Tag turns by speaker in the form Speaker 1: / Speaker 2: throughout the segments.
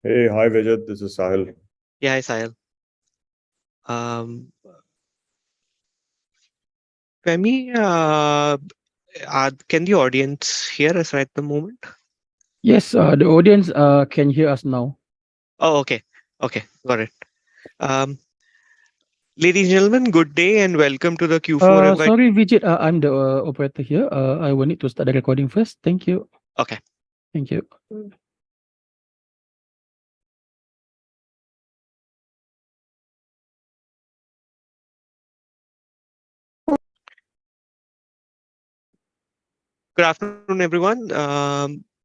Speaker 1: Hey, hi Vijay, this is Sahil.
Speaker 2: Yeah, hi, Sahil. Um, Femi, can the audience hear us right at the moment?
Speaker 3: Yes, the audience can hear us now.
Speaker 2: Oh, okay. Okay, got it. Um, Ladies and gentlemen, good day and welcome to the Q4FY.
Speaker 3: Sorry, Vijay, I'm the operator here. I will need to start the recording first. Thank you.
Speaker 2: Okay.
Speaker 3: Thank you.
Speaker 2: Good afternoon, everyone.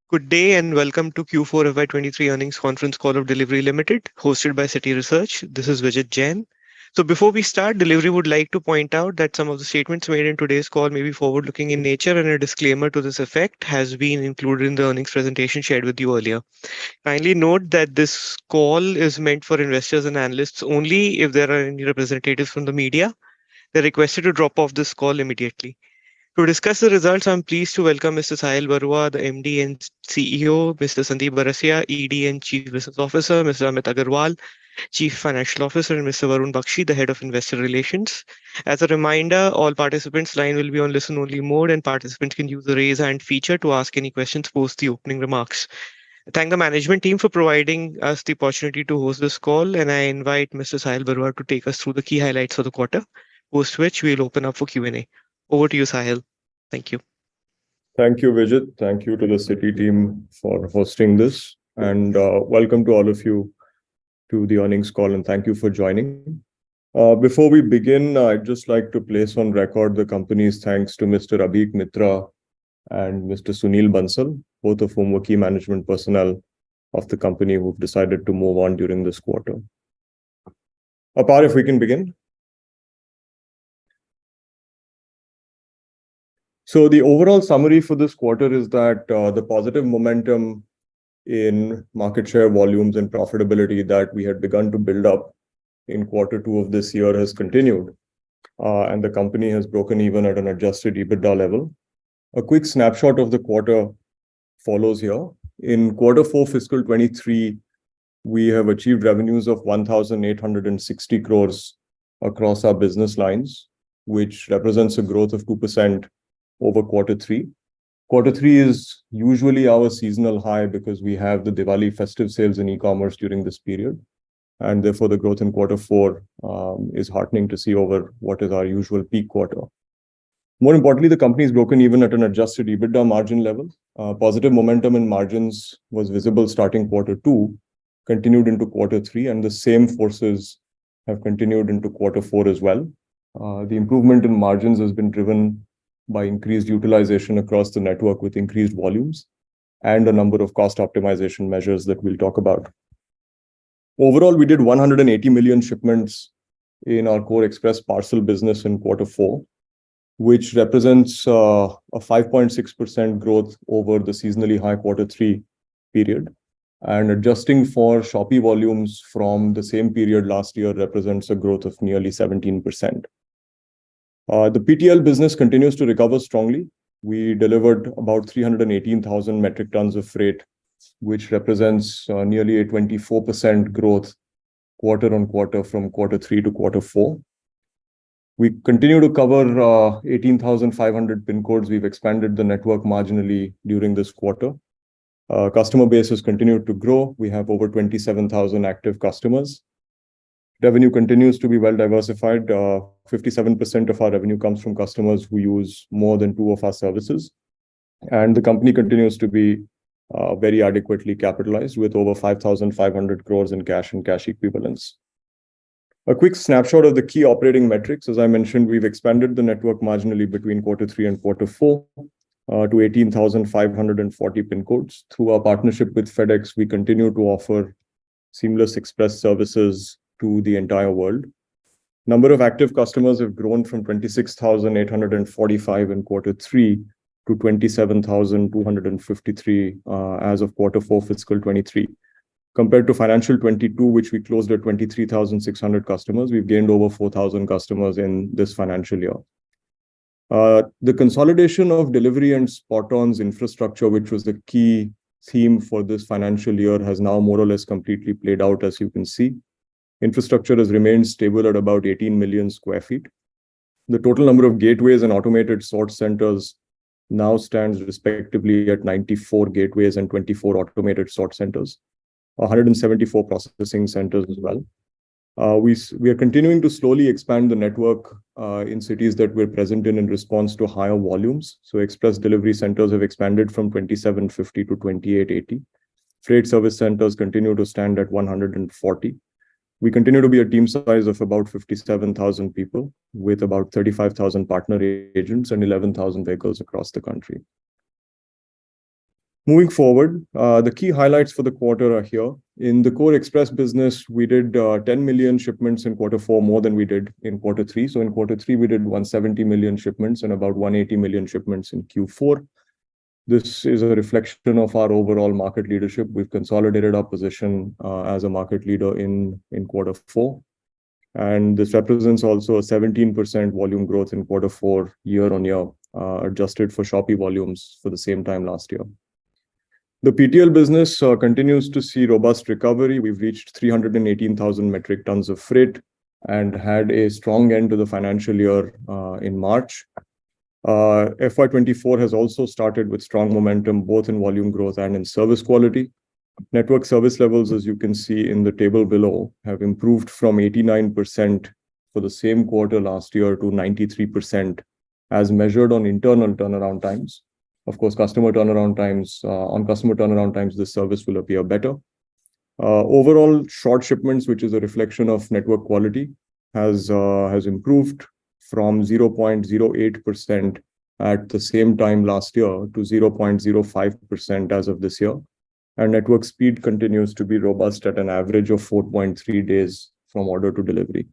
Speaker 2: Good day and welcome to Q4FY23 earnings conference call of Delhivery Limited, hosted by City Research. This is Vijay Jain. So before we start, Delhivery would like to point out that some of the statements made in today's call may be forward-looking in nature, and a disclaimer to this effect has been included in the earnings presentation shared with you earlier. Kindly note that this call is meant for investors and analysts only. If there are any representatives from the media, they're requested to drop off this call immediately. To discuss the results, I'm pleased to welcome Mr. Sahil Barua, the MD and CEO, Mr. Sandeep Barasia, ED and Chief Business Officer, Mr. Amit Agarwal, Chief Financial Officer, and Mr. Varun Bakshi, the Head of Investor Relations. As a reminder, all participants' line will be on listen-only mode, and participants can use the raise hand feature to ask any questions post the opening remarks. I thank the management team for providing us the opportunity to host this call, and I invite Mr. Sahil Barua to take us through the key highlights of the quarter, post which we'll open up for Q&A. Over to you, Sahil. Thank you.
Speaker 1: Thank you, Vijay. Thank you to the City team for hosting this. And welcome to all of you to the earnings call, and thank you for joining. Before we begin, I'd just like to place on record the company's thanks to Mr. Abhik Mitra and Mr. Sunil Bansal, both of whom were key management personnel of the company who've decided to move on during this quarter. Apar, if we can begin. So the overall summary for this quarter is that the positive momentum in market share volumes and profitability that we had begun to build up in Q2 of this year has continued, and the company has broken even at an adjusted EBITDA level. A quick snapshot of the quarter follows here. In Q4 Fiscal 23, we have achieved revenues of 1,860 crores across our business lines, which represents a growth of 2% over Q3. Q3 is usually our seasonal high because we have the Diwali festive sales in e-commerce during this period. And therefore, the growth in Q4 is heartening to see over what is our usual peak quarter. More importantly, the company is broken even at an adjusted EBITDA margin level. Positive momentum in margins was visible starting Q2, continued into Q3, and the same forces have continued into Q4 as well. The improvement in margins has been driven by increased utilization across the network with increased volumes and a number of cost optimization measures that we'll talk about. Overall, we did 180 million shipments in our core express parcel business in Q4, which represents a 5.6% growth over the seasonally high Q3 period. And adjusting for Shopee volumes from the same period last year represents a growth of nearly 17%. The PTL business continues to recover strongly. We delivered about 318,000 metric tons of freight, which represents nearly a 24% growth quarter on quarter from Q3 to Q4. We continue to cover 18,500 pin codes. We've expanded the network marginally during this quarter. Customer base has continued to grow. We have over 27,000 active customers. Revenue continues to be well diversified. 57% of our revenue comes from customers who use more than two of our services. And the company continues to be very adequately capitalized with over 5,500 crores in cash and cash equivalents. A quick snapshot of the key operating metrics. As I mentioned, we've expanded the network marginally between Q3 and Q4 to 18,540 pin codes. Through our partnership with FedEx, we continue to offer seamless express services to the entire world. Number of active customers have grown from 26,845 in Q3 to 27,253 as of Q4 Fiscal 23. Compared to financial 22, which we closed at 23,600 customers, we've gained over 4,000 customers in this financial year. The consolidation of Delhivery and Spoton's infrastructure, which was the key theme for this financial year has now more or less completely played out, as you can see. Infrastructure has remained stable at about 18 million square feet. The total number of gateways and automated sort centers now stands respectively at 94 gateways and 24 automated sort centers, 174 processing centers as well. We are continuing to slowly expand the network in cities that we're present in response to higher volumes. So express delivery centers have expanded from 2,750 to 2,880. Freight service centers continue to stand at 140. We continue to be a team size of about 57,000 people with about 35,000 partner agents and 11,000 vehicles across the country. Moving forward, the key highlights for the quarter are here. In the core express business, we did 10 million shipments in Q4, more than we did in Q3. So in Q3, we did 170 million shipments and about 180 million shipments in Q4. This is a reflection of our overall market leadership. We've consolidated our position as a market leader in Q4. And this represents also a 17% volume growth in Q4 year on year, adjusted for Shopee volumes for the same time last year. The PTL business continues to see robust recovery. We've reached 318,000 metric tons of freight and had a strong end to the financial year in March. FY24 has also started with strong momentum, both in volume growth and in service quality. Network service levels, as you can see in the table below, have improved from 89% for the same quarter last year to 93% as measured on internal turnaround times. Of course, customer turnaround times, this service will appear better. Overall, short shipments, which is a reflection of network quality, has improved from 0.08% at the same time last year to 0.05% as of this year. And network speed continues to be robust at an average of 4.3 days from order to delivery.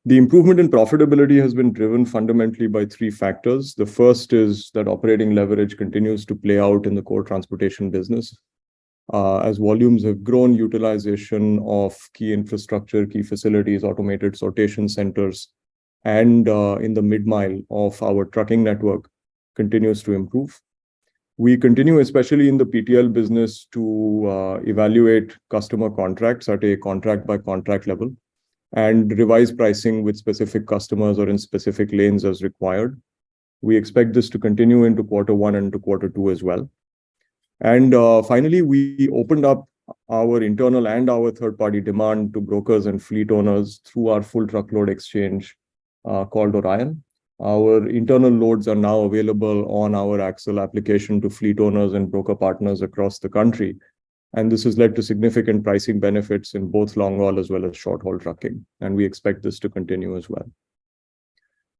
Speaker 1: The improvement in profitability has been driven fundamentally by three factors. The first is that operating leverage continues to play out in the core transportation business. As volumes have grown, utilization of key infrastructure, key facilities, automated sortation centers, and in the mid-mile of our trucking network continues to improve. We continue, especially in the PTL business, to evaluate customer contracts at a contract-by-contract level and revise pricing with specific customers or in specific lanes as required. We expect this to continue into Q1 and to Q2 as well. And finally, we opened up our internal and our third-party demand to brokers and fleet owners through our full truckload exchange called Orion. Our internal loads are now available on our Axle application to fleet owners and broker partners across the country. And this has led to significant pricing benefits in both long haul as well as short haul trucking. And we expect this to continue as well.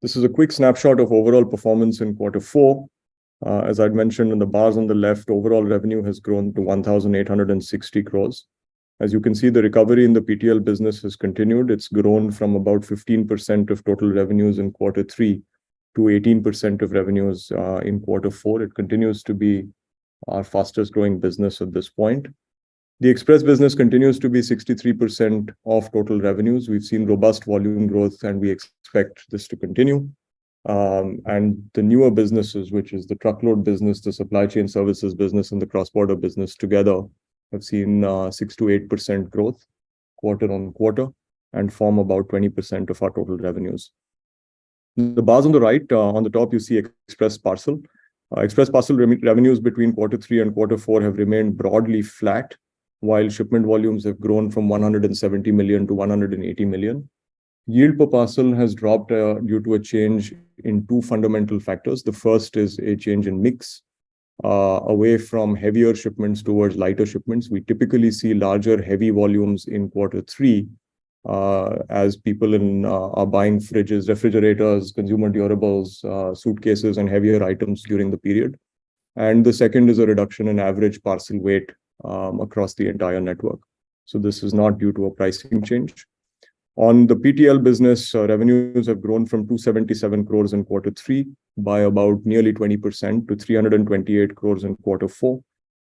Speaker 1: This is a quick snapshot of overall performance in Q4. As I'd mentioned in the bars on the left, overall revenue has grown to 1,860 crores. As you can see, the recovery in the PTL business has continued. It's grown from about 15% of total revenues in Q3 to 18% of revenues in Q4. It continues to be our fastest growing business at this point. The express business continues to be 63% of total revenues. We've seen robust volume growth and we expect this to continue. And the newer businesses, which is the truckload business, the supply chain services business, and the cross-border business together, have seen 6 to 8% growth quarter on quarter and form about 20% of our total revenues. The bars on the right, on the top, you see express parcel. Express parcel revenues between Q3 and Q4 have remained broadly flat, while shipment volumes have grown from 170 million to 180 million. Yield per parcel has dropped due to a change in two fundamental factors. The first is a change in mix away from heavier shipments towards lighter shipments. We typically see larger heavy volumes in Q3 as people are buying fridges, refrigerators, consumer durables, suitcases, and heavier items during the period. And the second is a reduction in average parcel weight across the entire network. So this is not due to a pricing change. On the PTL business, revenues have grown from 277 crores in Q3 by about nearly 20% to 328 crores in Q4.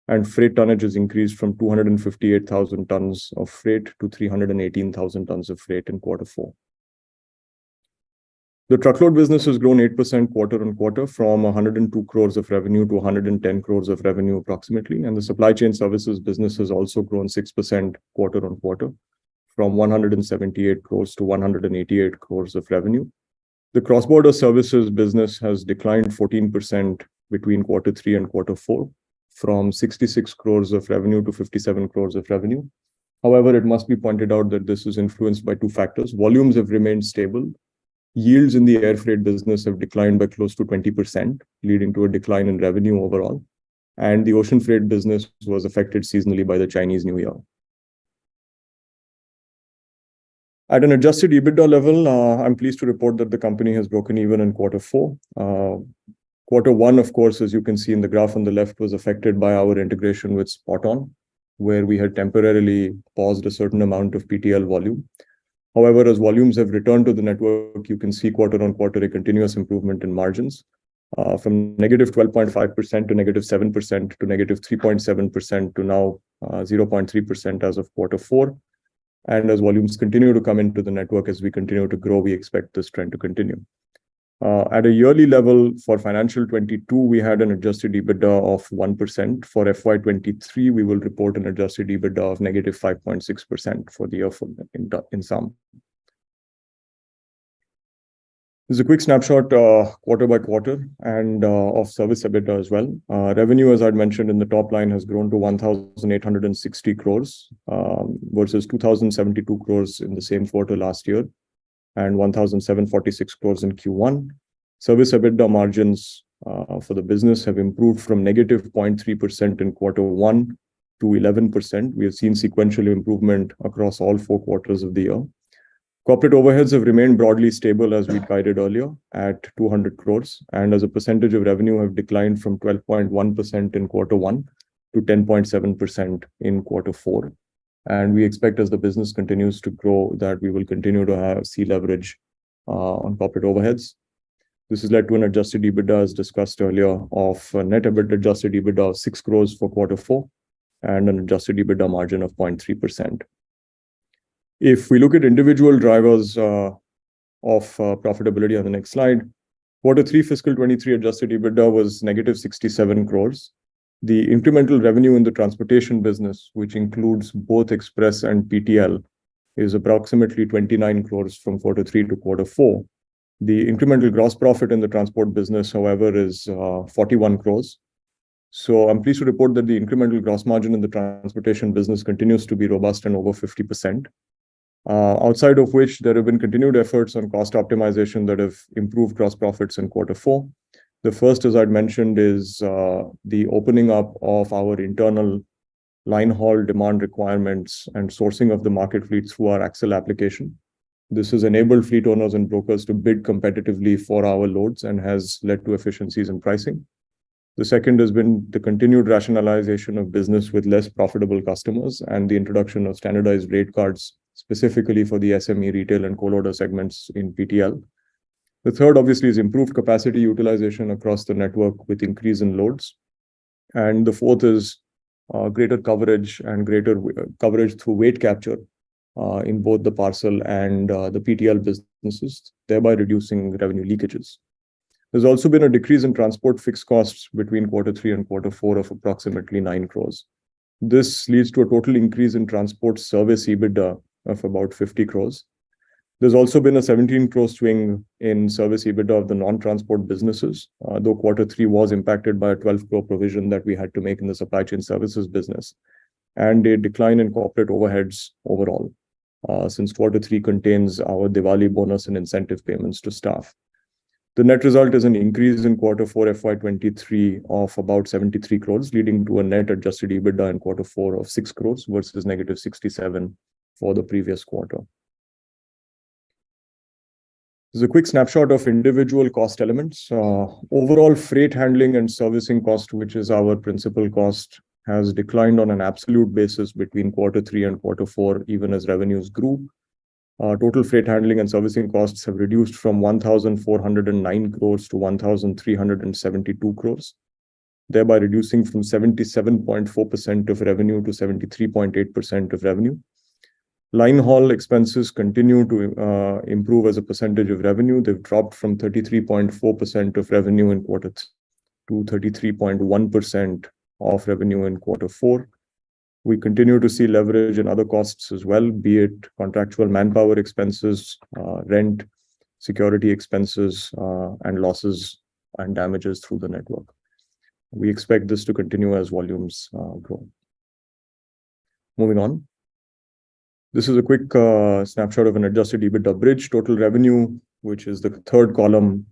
Speaker 1: And freight tonnage has increased from 258,000 tons of freight to 318,000 tons of freight in Q4. The truckload business has grown 8% quarter on quarter from 102 crores of revenue to 110 crores of revenue approximately. And the supply chain services business has also grown 6% quarter on quarter from 178 crores to 188 crores of revenue. The cross-border services business has declined 14% between quarter 3 and quarter 4 from 66 crores of revenue to 57 crores of revenue. However, it must be pointed out that this is influenced by two factors. Volumes have remained stable. Yields in the air freight business have declined by close to 20%, leading to a decline in revenue overall. And the ocean freight business was affected seasonally by the Chinese New Year. At an adjusted EBITDA level, I'm pleased to report that the company has broken even in quarter 4. Quarter 1, of course, as you can see in the graph on the left, was affected by our integration with SpotOn, where we had temporarily paused a certain amount of PTL volume. However, as volumes have returned to the network, you can see quarter on quarter a continuous improvement in margins from negative 12.5% to negative 7% to negative 3.7% to now 0.3% as of quarter 4. And as volumes continue to come into the network, as we continue to grow, we expect this trend to continue. At a yearly level for financial 22, we had an adjusted EBITDA of 1%. For FY23, we will report an adjusted EBITDA of negative 5.6% for the year in sum. This is a quick snapshot quarter by quarter and of service EBITDA as well. Revenue, as I'd mentioned in the top line, has grown to 1,860 crores versus 2,072 crores in the same quarter last year, and 1,746 crores in Q1. Service EBITDA margins for the business have improved from negative 0.3% in quarter 1 to 11%. We have seen sequential improvement across all 4 quarters of the year. Corporate overheads have remained broadly stable as we guided earlier at 200 crores, and as a percentage of revenue have declined from 12.1% in quarter 1 to 10.7% in quarter 4. And we expect as the business continues to grow that we will continue to see leverage on corporate overheads. This has led to an adjusted EBITDA, as discussed earlier, of net adjusted EBITDA of 6 crores for quarter 4 and an adjusted EBITDA margin of 0.3%. If we look at individual drivers of profitability on the next slide, quarter 3 fiscal 23 adjusted EBITDA was negative 67 crores. The incremental revenue in the transportation business, which includes both express and PTL, is approximately 29 crores from quarter 3 to quarter 4. The incremental gross profit in the transport business, however, is 41 crores. So I'm pleased to report that the incremental gross margin in the transportation business continues to be robust and over 50%. Outside of which there have been continued efforts on cost optimization that have improved gross profits in quarter 4. The first, as I'd mentioned, is the opening up of our internal line haul demand requirements and sourcing of the market fleet through our Axle application. This has enabled fleet owners and brokers to bid competitively for our loads and has led to efficiencies in pricing. The second has been the continued rationalization of business with less profitable customers and the introduction of standardized rate cards, specifically for the SME, retail, and co-loader segments in PTL. The third, obviously, is improved capacity utilization across the network with increase in loads. And the fourth is greater coverage and greater coverage through weight capture in both the parcel and the PTL businesses, thereby reducing revenue leakages. There's also been a decrease in transport fixed costs between quarter 3 and quarter 4 of approximately 9 crores. This leads to a total increase in transport service EBITDA of about 50 crores. There's also been a 17 crore swing in service EBITDA of the non-transport businesses, though quarter 3 was impacted by a 12 crore provision that we had to make in the supply chain services business, and a decline in corporate overheads overall, since quarter 3 contains our Diwali bonus and incentive payments to staff. The net result is an increase in quarter 4 FY23 of about 73 crores, leading to a net adjusted EBITDA in quarter 4 of 6 crores versus negative 67 for the previous quarter. This is a quick snapshot of individual cost elements. Overall freight handling and servicing cost, which is our principal cost, has declined on an absolute basis between quarter 3 and quarter 4, even as revenues grew. Total freight handling and servicing costs have reduced from 1,409 crores to 1,372 crores, thereby reducing from 77.4% of revenue to 73.8% of revenue. Line haul expenses continue to improve as a percentage of revenue. They've dropped from 33.4% of revenue in quarter 3 to 33.1% of revenue in quarter 4. We continue to see leverage in other costs as well, be it contractual manpower expenses, rent, security expenses, and losses and damages through the network. We expect this to continue as volumes grow. Moving on. This is a quick snapshot of an adjusted EBITDA bridge. Total revenue, which is the third column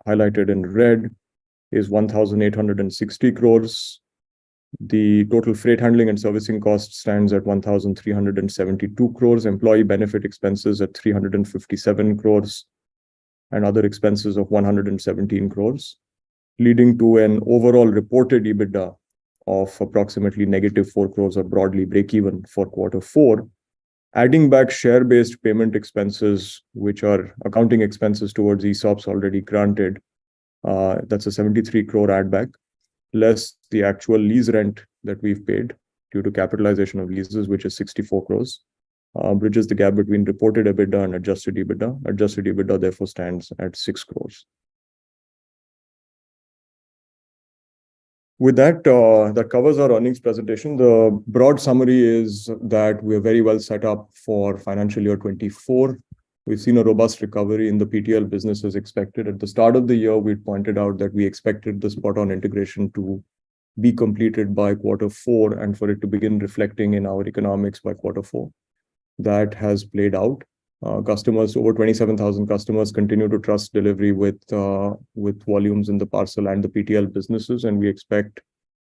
Speaker 1: highlighted in red, is 1,860 crores. The total freight handling and servicing cost stands at 1,372 crores, employee benefit expenses at 357 crores, and other expenses of 117 crores, leading to an overall reported EBITDA of approximately -4 crores, or broadly break-even for quarter 4. Adding back share-based payment expenses, which are accounting expenses towards ESOPs already granted, that's a 73 crore add back, less the actual lease rent that we've paid due to capitalization of leases, which is 64 crores, bridges the gap between reported EBITDA and adjusted EBITDA. Adjusted EBITDA therefore stands at 6 crores. With that, that covers our earnings presentation. The broad summary is that we're very well set up for financial year 24. We've seen a robust recovery in the PTL business as expected. At the start of the year, we pointed out that we expected the spot-on integration to be completed by quarter 4 and for it to begin reflecting in our economics by quarter 4. That has played out. Customers, over 27,000 customers, continue to trust Delhivery with volumes in the parcel and the PTL businesses, and we expect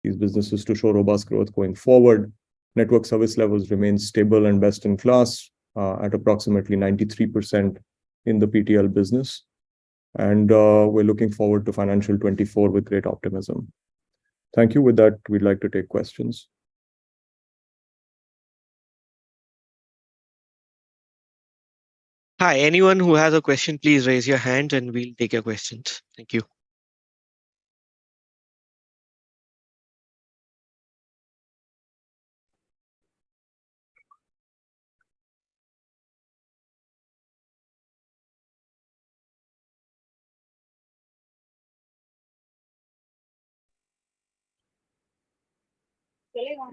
Speaker 1: these businesses to show robust growth going forward. Network service levels remain stable and best in class at approximately 93% in the PTL business. And we're looking forward to financial 24 with great optimism. Thank you. With that, we'd like to take questions.
Speaker 2: Hi, anyone who has a question, please raise your hand and we'll take your questions. Thank you.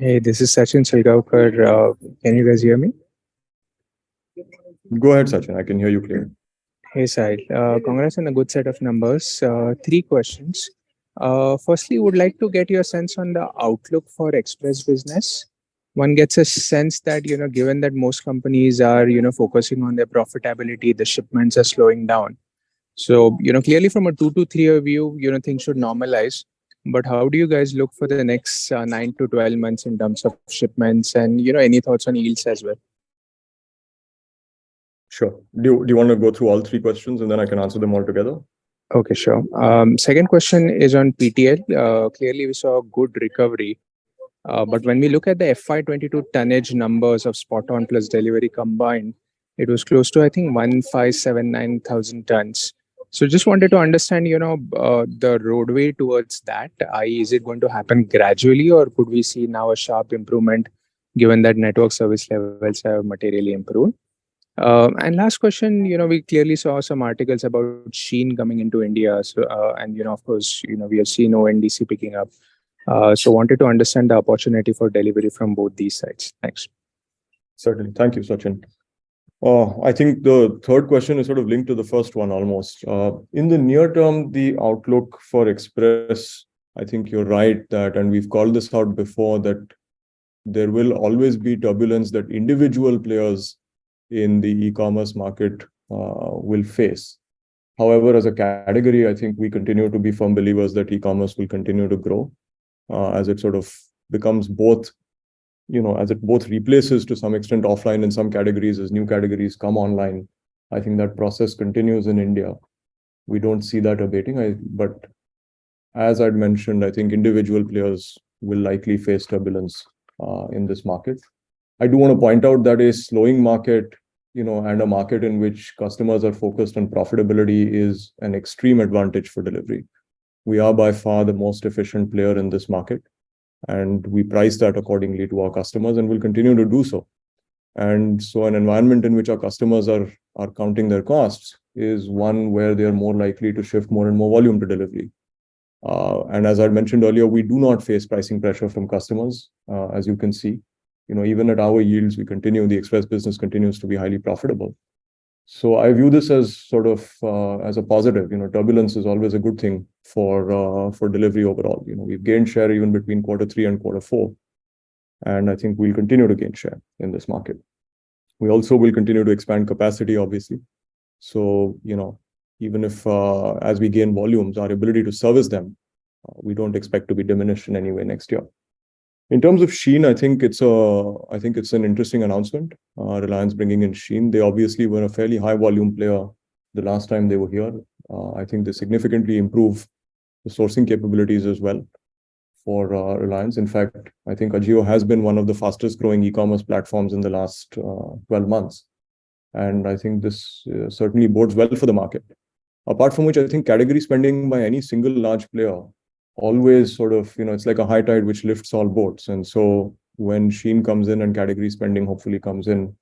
Speaker 4: Hey, this is Sachin Salgaonkar. Can you guys hear me?
Speaker 1: Go ahead, Sachin. I can hear you clearly.
Speaker 4: Hey, Sahil. Congrats on a good set of numbers. 3 questions. Firstly, would like to get your sense on the outlook for express business. One gets a sense that, given that most companies are, focusing on their profitability, the shipments are slowing down. So, clearly from a 2 to 3 year view, things should normalize. But how do you guys look for the next 9 to 12 months in terms of shipments and, any thoughts on yields as well?
Speaker 1: Sure. Do you want to go through all 3 questions and then I can answer them all together?
Speaker 4: Okay, sure. Second question is on PTL. Clearly, we saw a good recovery. But when we look at the FY22 tonnage numbers of spot on plus delivery combined, it was close to, I think, 1579,000 tons. So just wanted to understand, the roadway towards that. Is it going to happen gradually, or could we see now a sharp improvement given that network service levels have materially improved? And last question, we clearly saw some articles about 𝐒𝐮 coming into India. So, and, of course, we have seen ONDC picking up. So wanted to understand the opportunity for delivery from both these sides. Thanks.
Speaker 1: Certainly. Thank you, Sachin. I think the third question is sort of linked to the first one almost. In the near term, the outlook for express, I think you're right that, and we've called this out before, that there will always be turbulence that individual players in the e-commerce market will face. However, as a category, I think we continue to be firm believers that e-commerce will continue to grow as it sort of becomes both, as it both replaces to some extent offline in some categories as new categories come online. I think that process continues in India. We don't see that abating. But as I'd mentioned, I think individual players will likely face turbulence in this market. I do want to point out that a slowing market, and a market in which customers are focused on profitability is an extreme advantage for Delhivery. We are by far the most efficient player in this market, and we price that accordingly to our customers and will continue to do so. And so an environment in which our customers are counting their costs is one where they are more likely to shift more and more volume to delivery. And as I mentioned earlier, we do not face pricing pressure from customers, as you can see. Even at our yields, the express business continues to be highly profitable. So I view this as sort of as a positive. Turbulence is always a good thing for delivery overall. We've gained share even between Q3 and Q4, and I think we'll continue to gain share in this market. We also will continue to expand capacity, obviously. So even if as we gain volumes, our ability to service them, we don't expect to be diminished in any way next year. In terms of �shein, I think it's an interesting announcement. Reliance bringing in �shein. They obviously were a fairly high volume player the last time they were here. I think they significantly improve the sourcing capabilities as well for Reliance. In fact, I think AJIO has been one of the fastest growing e-commerce platforms in the last 12 months. And I think this certainly bodes well for the market. Apart from which, I think category spending by any single large player always sort of, it's like a high tide which lifts all boats. And so when �shein comes in and category spending hopefully comes in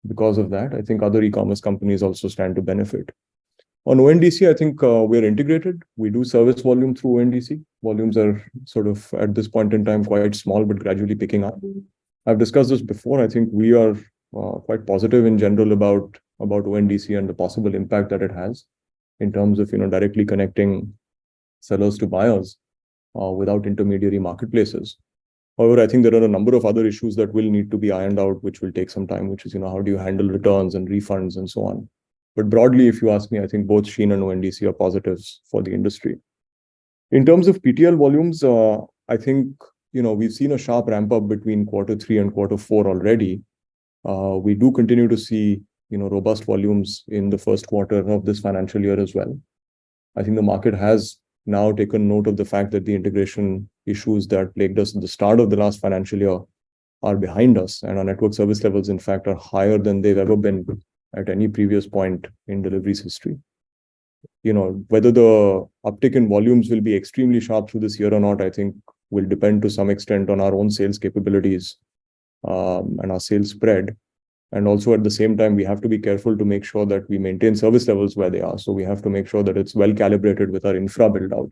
Speaker 1: because of that, I think other e-commerce companies also stand to benefit. On ONDC, I think we're integrated. We do service volume through ONDC. Volumes are sort of at this point in time quite small, but gradually picking up. I've discussed this before. I think we are quite positive in general about ONDC and the possible impact that it has in terms of directly connecting sellers to buyers without intermediary marketplaces. However, I think there are a number of other issues that will need to be ironed out, which will take some time, which is how do you handle returns and refunds and so on. But broadly, if you ask me, I think both �shein and ONDC are positives for the industry. In terms of PTL volumes, I think we've seen a sharp ramp up between Q3 and Q4 already. We do continue to see robust volumes in the first quarter of this financial year as well. I think the market has now taken note of the fact that the integration issues that plagued us at the start of the last financial year are behind us, and our network service levels, in fact, are higher than they've ever been at any previous point in Delhivery's history. Whether the uptick in volumes will be extremely sharp through this year or not, I think will depend to some extent on our own sales capabilities and our sales spread. And also at the same time, we have to be careful to make sure that we maintain service levels where they are. So we have to make sure that it's well calibrated with our infra build out.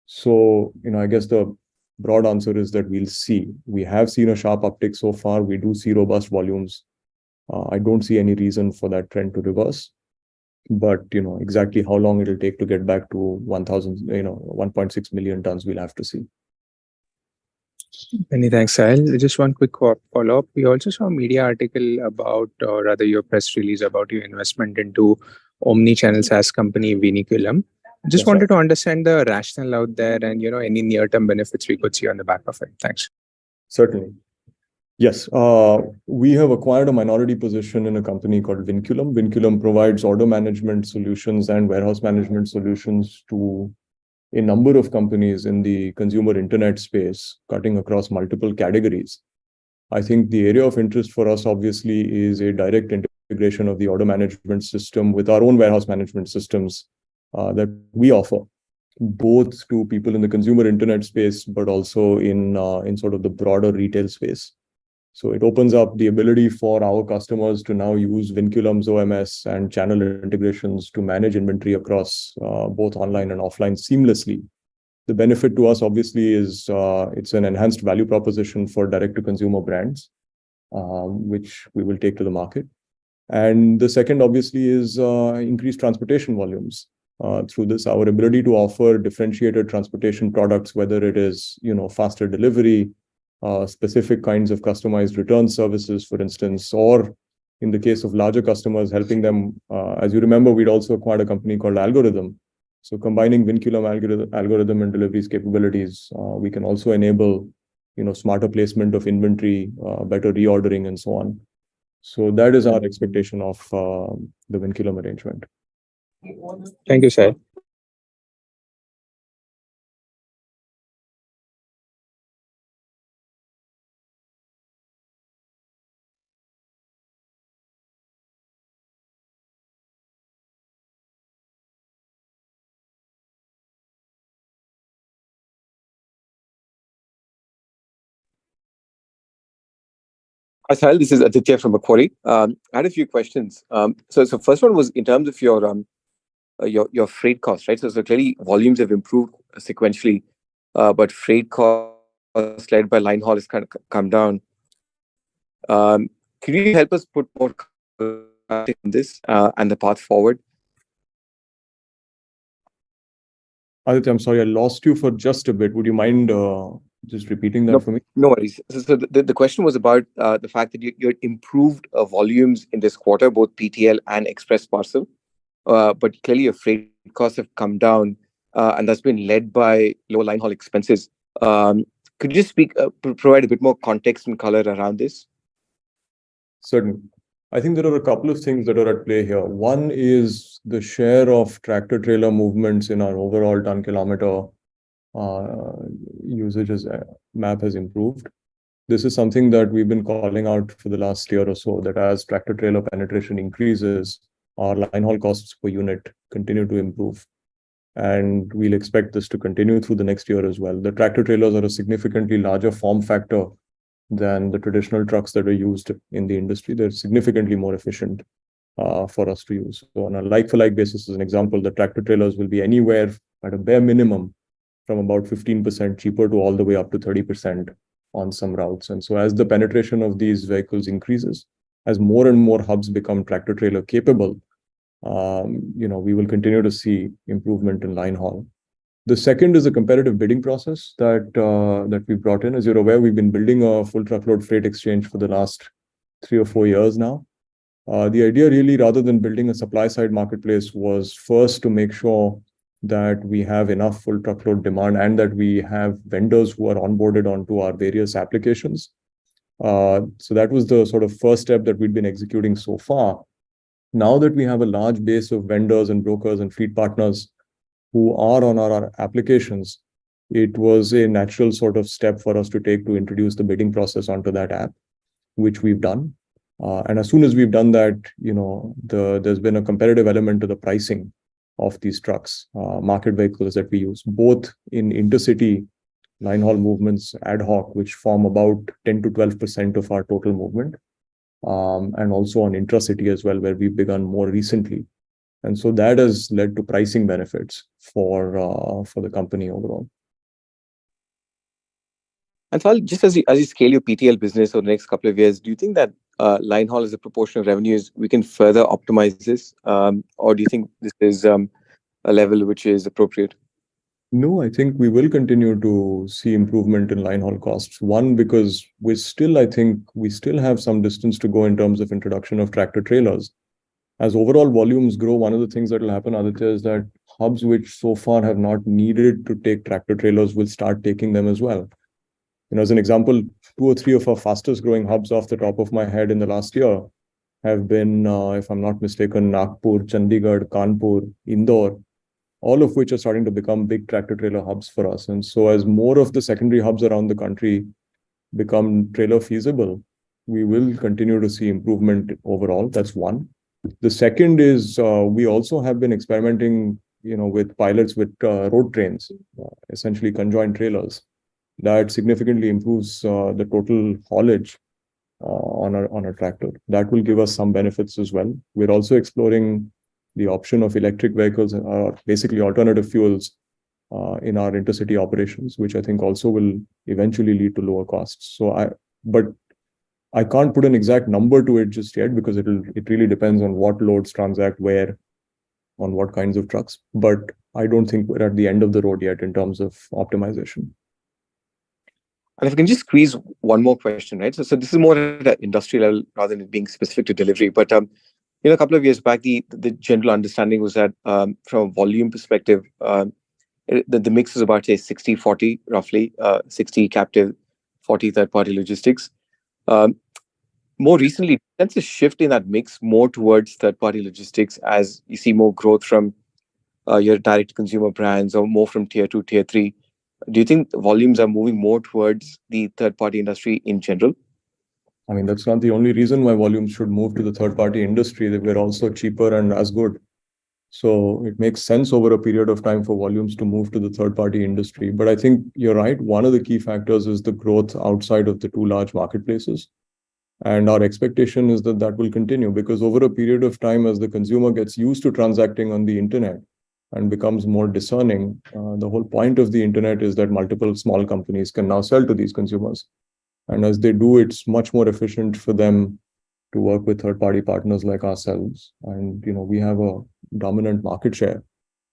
Speaker 1: So, I guess the broad answer is that we'll see. We have seen a sharp uptick so far. We do see robust volumes. I don't see any reason for that trend to reverse. But, exactly how long it'll take to get back to 1.6 million tons, we'll have to see.
Speaker 4: Many thanks, Sahil. Just one quick follow-up. We also saw a media article about, or rather your press release about your investment into omni-channel SaaS company Vinculum. Just wanted to understand the rationale out there and, any near-term benefits we could see on the back of it. Thanks.
Speaker 1: Certainly. Yes. We have acquired a minority position in a company called Vinculum. Vinculum provides order management solutions and warehouse management solutions to a number of companies in the consumer internet space, cutting across multiple categories. I think the area of interest for us, obviously, is a direct integration of the order management system with our own warehouse management systems that we offer, both to people in the consumer internet space, but also in sort of the broader retail space. So it opens up the ability for our customers to now use Vinculum's OMS and channel integrations to manage inventory across both online and offline seamlessly. The benefit to us, obviously, is it's an enhanced value proposition for direct-to-consumer brands, which we will take to the market. And the second, obviously, is increased transportation volumes. Through this, our ability to offer differentiated transportation products, whether it is faster delivery, specific kinds of customized return services, for instance, or in the case of larger customers, helping them. As you remember, we'd also acquired a company called Algorithm. So combining Vinculum algorithm and Delhivery's capabilities, we can also enable smarter placement of inventory, better reordering, and so on. So that is our expectation of the Vinculum arrangement.
Speaker 4: Thank you, sir.
Speaker 5: Hi, Sahil. This is Aditya from Macquarie. I had a few questions. So first one was in terms of your freight costs, right? So clearly volumes have improved sequentially, but freight costs led by line haul has kind of come down. Can you help us put more context on this and the path forward?
Speaker 1: Aditya, I'm sorry, I lost you for just a bit. Would you mind just repeating that for me?
Speaker 5: No worries. So the question was about the fact that you improved volumes in this quarter, both PTL and express parcel, but clearly your freight costs have come down, and that's been led by lower line haul expenses. Could you just provide a bit more context and color around this?
Speaker 1: Certainly. I think there are a couple of things that are at play here. One is the share of tractor-trailer movements in our overall ton-kilometer usage as map has improved. This is something that we've been calling out for the last year or so, that as tractor-trailer penetration increases, our line haul costs per unit continue to improve. And we'll expect this to continue through the next year as well. The tractor-trailers are a significantly larger form factor than the traditional trucks that are used in the industry. They're significantly more efficient for us to use. So on a like-for-like basis, as an example, the tractor trailers will be anywhere at a bare minimum from about 15% cheaper to all the way up to 30% on some routes. And so as the penetration of these vehicles increases, as more and more hubs become tractor trailer capable, we will continue to see improvement in line haul. The second is a competitive bidding process that we brought in. As you're aware, we've been building a full truckload freight exchange for the last 3 or 4 years now. The idea really, rather than building a supply side marketplace, was first to make sure that we have enough full truckload demand and that we have vendors who are onboarded onto our various applications. So that was the sort of first step that we'd been executing so far. Now that we have a large base of vendors and brokers and fleet partners who are on our applications, it was a natural sort of step for us to take to introduce the bidding process onto that app, which we've done. And as soon as we've done that, there's been a competitive element to the pricing of these trucks, market vehicles that we use, both in intercity line haul movements, ad hoc, which form about 10 to 12% of our total movement, and also on intracity as well, where we've begun more recently. And so that has led to pricing benefits for the company overall.
Speaker 5: And so just as you scale your PTL business over the next couple of years, do you think that line haul as a proportion of revenues, we can further optimize this? Or do you think this is a level which is appropriate?
Speaker 1: No, I think we will continue to see improvement in line haul costs. One, because we still have some distance to go in terms of introduction of tractor trailers. As overall volumes grow, one of the things that will happen, Aditya, is that hubs which so far have not needed to take tractor trailers will start taking them as well. As an example, 2 or 3 of our fastest growing hubs off the top of my head in the last year have been, if I'm not mistaken, Nagpur, Chandigarh, Kanpur, Indore, all of which are starting to become big tractor trailer hubs for us. And so as more of the secondary hubs around the country become trailer feasible, we will continue to see improvement overall. That's one. The second is we also have been experimenting, with pilots with road trains, essentially conjoined trailers. That significantly improves the total haulage on a tractor. That will give us some benefits as well. We're also exploring the option of electric vehicles, basically alternative fuels, in our intercity operations, which I think also will eventually lead to lower costs. But I can't put an exact number to it just yet because it really depends on what loads transact where, on what kinds of trucks. But I don't think we're at the end of the road yet in terms of optimization.
Speaker 5: And if I can just squeeze one more question, right? So this is more at an industry level rather than being specific to delivery. But a couple of years back, the general understanding was that from a volume perspective, the mix is about, say, 60-40, roughly, 60 captive, 40 third-party logistics. More recently, that's a shift in that mix more towards third-party logistics as you see more growth from your direct-to-consumer brands or more from tier 2, tier 3. Do you think volumes are moving more towards the third-party industry in general?
Speaker 1: I mean, that's not the only reason why volumes should move to the third-party industry. That we're also cheaper and as good. So it makes sense over a period of time for volumes to move to the third-party industry. But I think you're right. One of the key factors is the growth outside of the 2 large marketplaces. And our expectation is that that will continue, because over a period of time, as the consumer gets used to transacting on the internet and becomes more discerning, the whole point of the internet is that multiple small companies can now sell to these consumers. And as they do, it's much more efficient for them to work with third-party partners like ourselves. And we have a dominant market share.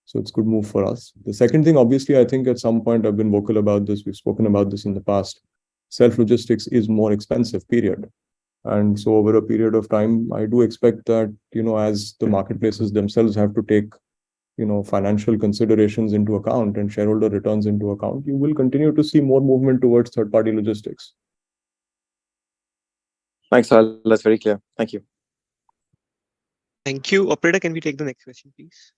Speaker 1: So it's a good move for us. The second thing, obviously, I think at some point I've been vocal about this. We've spoken about this in the past. Self-logistics is more expensive, period. And so over a period of time, I do expect that, as the marketplaces themselves have to take, financial considerations into account and shareholder returns into account, you will continue to see more movement towards third-party logistics.
Speaker 5: Thanks, Sahil. That's very clear. Thank you.
Speaker 2: Thank you. Operator, can we take the next question, please?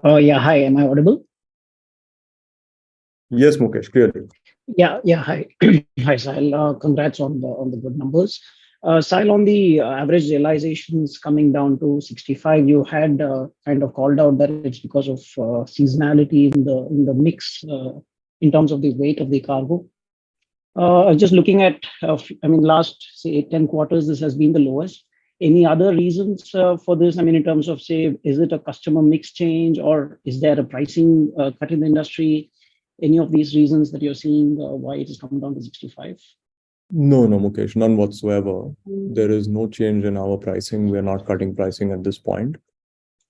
Speaker 6: Yeah, hi, am I audible?
Speaker 1: Yes, Mukesh, clearly.
Speaker 6: Yeah, hi. Hi, Sahil. Congrats on the good numbers. Sahil, on the average realizations coming down to 65, you had kind of called out that it's because of seasonality in the mix in terms of the weight of the cargo. Just looking at, last, say, 10 quarters, this has been the lowest. Any other reasons for this? In terms of, say, is it a customer mix change, or is there a pricing cut in the industry? Any of these reasons that you're seeing why it has come down to 65?
Speaker 1: No, Mukesh, none whatsoever. There is no change in our pricing. We are not cutting pricing at this point.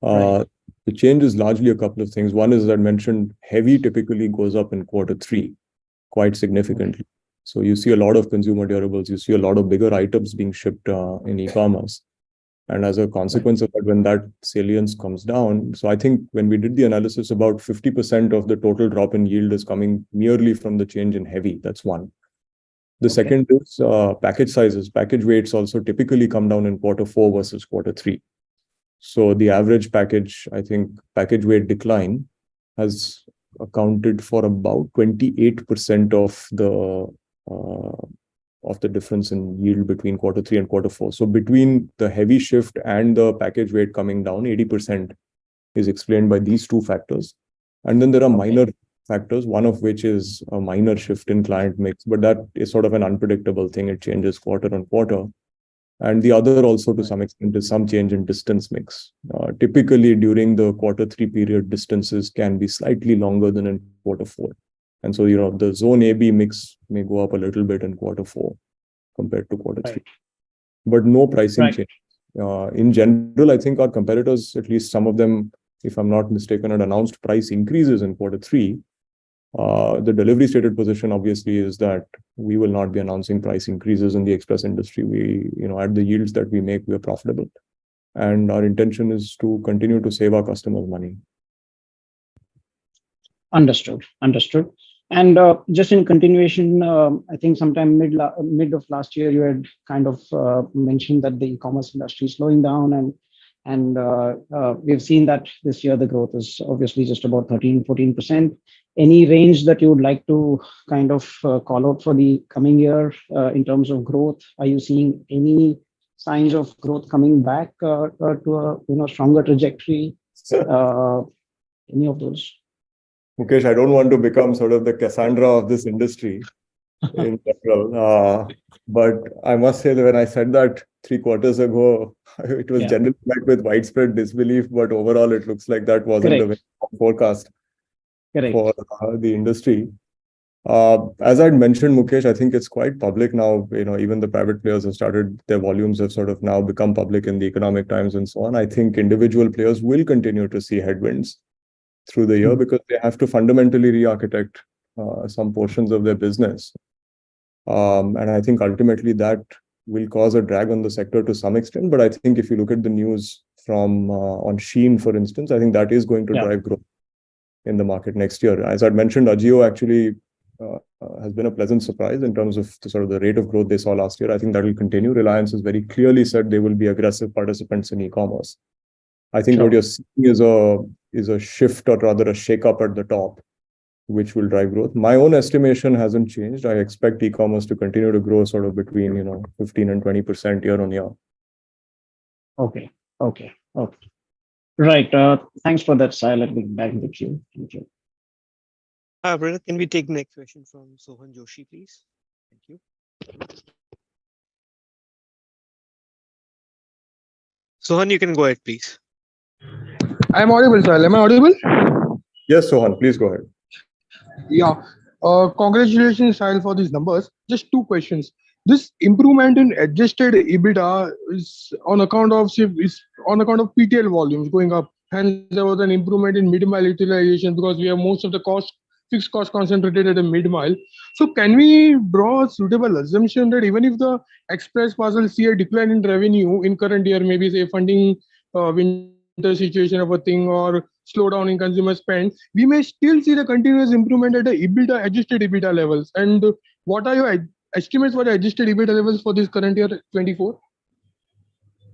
Speaker 6: Right.
Speaker 1: The change is largely a couple of things. One is, as I mentioned, heavy typically goes up in Q3 quite significantly. So you see a lot of consumer durables, you see a lot of bigger items being shipped in e-commerce. And as a consequence of that, when that salience comes down, so I think when we did the analysis, about 50% of the total drop in yield is coming merely from the change in heavy. That's one. The second is package sizes. Package weights also typically come down in Q4 versus Q3. So the average package, I think, package weight decline has accounted for about 28% of the difference in yield between Q3 and Q4. So between the heavy shift and the package weight coming down, 80% is explained by these two factors. And then there are minor factors, one of which is a minor shift in client mix, but that is sort of an unpredictable thing. It changes quarter on quarter. And the other also to some extent is some change in distance mix. Typically during the Q3 period, distances can be slightly longer than in Q4. And so, the zone AB mix may go up a little bit in Q4 compared to Q3.
Speaker 6: Right.
Speaker 1: But no pricing
Speaker 6: Right.
Speaker 1: change. In general, I think our competitors, at least some of them, if I'm not mistaken, had announced price increases in Q3. The delivery stated position obviously is that we will not be announcing price increases in the express industry. We, at the yields that we make, we are profitable. And our intention is to continue to save our customers money.
Speaker 6: Understood. And just in continuation, I think sometime mid of last year, you had kind of mentioned that the e-commerce industry is slowing down, and we've seen that this year the growth is obviously just about 13-14%. Any range that you would like to kind of call out for the coming year in terms of growth? Are you seeing any signs of growth coming back to a stronger trajectory? Any of those?
Speaker 1: Mukesh, I don't want to become sort of the Cassandra of this industry in general. But I must say that when I said that 3 quarters ago, it was generally met with widespread disbelief, but overall it looks like that wasn't the forecast for the industry. As I'd mentioned, Mukesh, I think it's quite public now. Even the private players have started, their volumes have sort of now become public in the Economic Times and so on. I think individual players will continue to see headwinds through the year because they have to fundamentally re-architect some portions of their business. And I think ultimately that will cause a drag on the sector to some extent. But I think if you look at the news from on Shein, for instance, I think that is going to drive growth in the market next year. As I'd mentioned, Ajio actually has been a pleasant surprise in terms of the rate of growth they saw last year. I think that will continue. Reliance has very clearly said they will be aggressive participants in e-commerce. I think what you're seeing is a shift, or rather a shake-up at the top. which will drive growth. My own estimation hasn't changed. I expect e-commerce to continue to grow sort of between 15 and 20% year on year.
Speaker 6: Okay. Right. Thanks for that, Sai. Let me back in the queue. Thank you.
Speaker 2: Brother, can we take the next question from Sohan Joshi, please? Thank you. Sohan, you can go ahead, please.
Speaker 7: I'm audible, sir. Am I audible?
Speaker 1: Yes, Sohan, please go ahead.
Speaker 7: Yeah. Congratulations, Sahil, for these numbers. Just two questions. This improvement in adjusted EBITDA is on account of PTL volumes going up. Hence, there was an improvement in mid-mile utilization because we have most of the fixed cost concentrated at the mid-mile. So can we draw a suitable assumption that even if the express parcels see a decline in revenue in current year, maybe say funding winter situation of a thing or slowdown in consumer spend, we may still see the continuous improvement at the adjusted EBITDA levels? And what are your estimates for the adjusted EBITDA levels for this current year 24?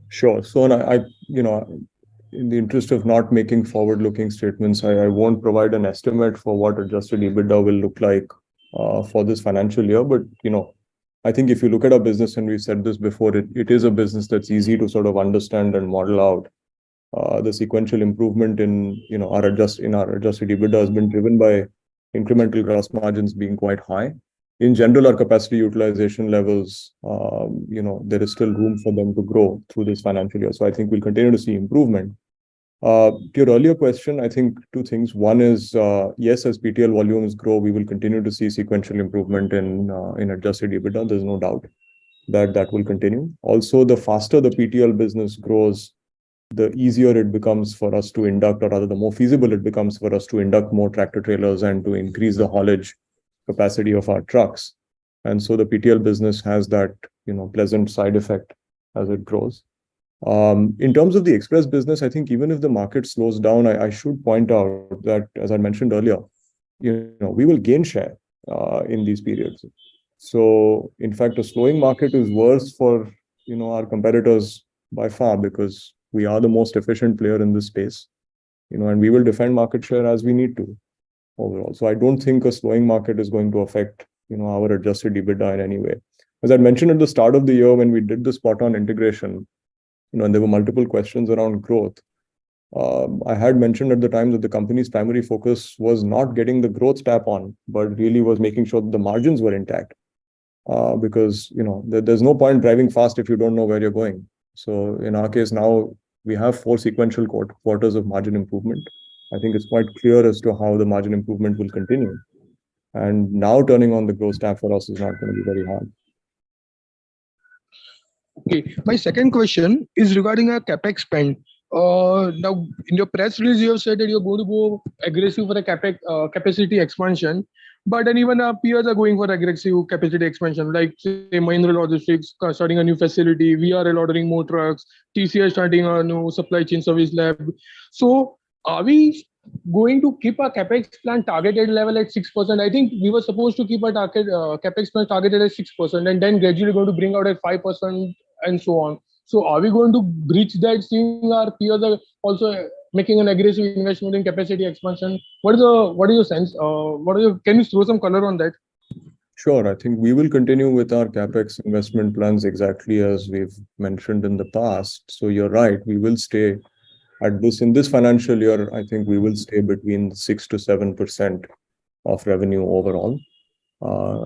Speaker 1: Sure. So in the interest of not making forward-looking statements, I won't provide an estimate for what adjusted EBITDA will look like for this financial year. But I think if you look at our business, and we've said this before, it is a business that's easy to sort of understand and model out. The sequential improvement in our adjusted EBITDA has been driven by incremental gross margins being quite high. In general, our capacity utilization levels, there is still room for them to grow through this financial year. So I think we'll continue to see improvement. To your earlier question, I think two things. One is, yes, as PTL volumes grow, we will continue to see sequential improvement in adjusted EBITDA. There's no doubt that will continue. Also, the faster the PTL business grows, the easier it becomes for us to induct, or rather the more feasible it becomes for us to induct more tractor trailers and to increase the haulage capacity of our trucks. And so the PTL business has that pleasant side effect as it grows. In terms of the express business, I think even if the market slows down, I should point out that, as I mentioned earlier, we will gain share in these periods. So in fact, a slowing market is worse for our competitors by far, because we are the most efficient player in this space, and we will defend market share as we need to overall. So I don't think a slowing market is going to affect our adjusted EBITDA in any way. As I mentioned at the start of the year when we did the spot-on integration, and there were multiple questions around growth. I had mentioned at the time that the company's primary focus was not getting the growth tap on, but really was making sure that the margins were intact. Because there's no point driving fast if you don't know where you're going. So in our case now, we have 4 sequential quarters of margin improvement. I think it's quite clear as to how the margin improvement will continue. And now turning on the growth tap for us is not going to be very hard.
Speaker 7: Okay. My second question is regarding our CapEx spend. Now, in your press release, you have said that you're going to go aggressive for the CapEx capacity expansion. But then even our peers are going for aggressive capacity expansion, like say Mahindra Logistics starting a new facility, VRL ordering more trucks, TCI starting a new supply chain service lab. So are we going to keep our CapEx plan targeted level at 6%? I think we were supposed to keep our CapEx plan targeted at 6% and then gradually going to bring out at 5% and so on. So are we going to breach that, seeing our peers are also making an aggressive investment in capacity expansion? What is your sense? Can you throw some color on that?
Speaker 1: Sure. I think we will continue with our CapEx investment plans exactly as we've mentioned in the past. So you're right. We will stay in this financial year. I think we will stay between 6 to 7% of revenue overall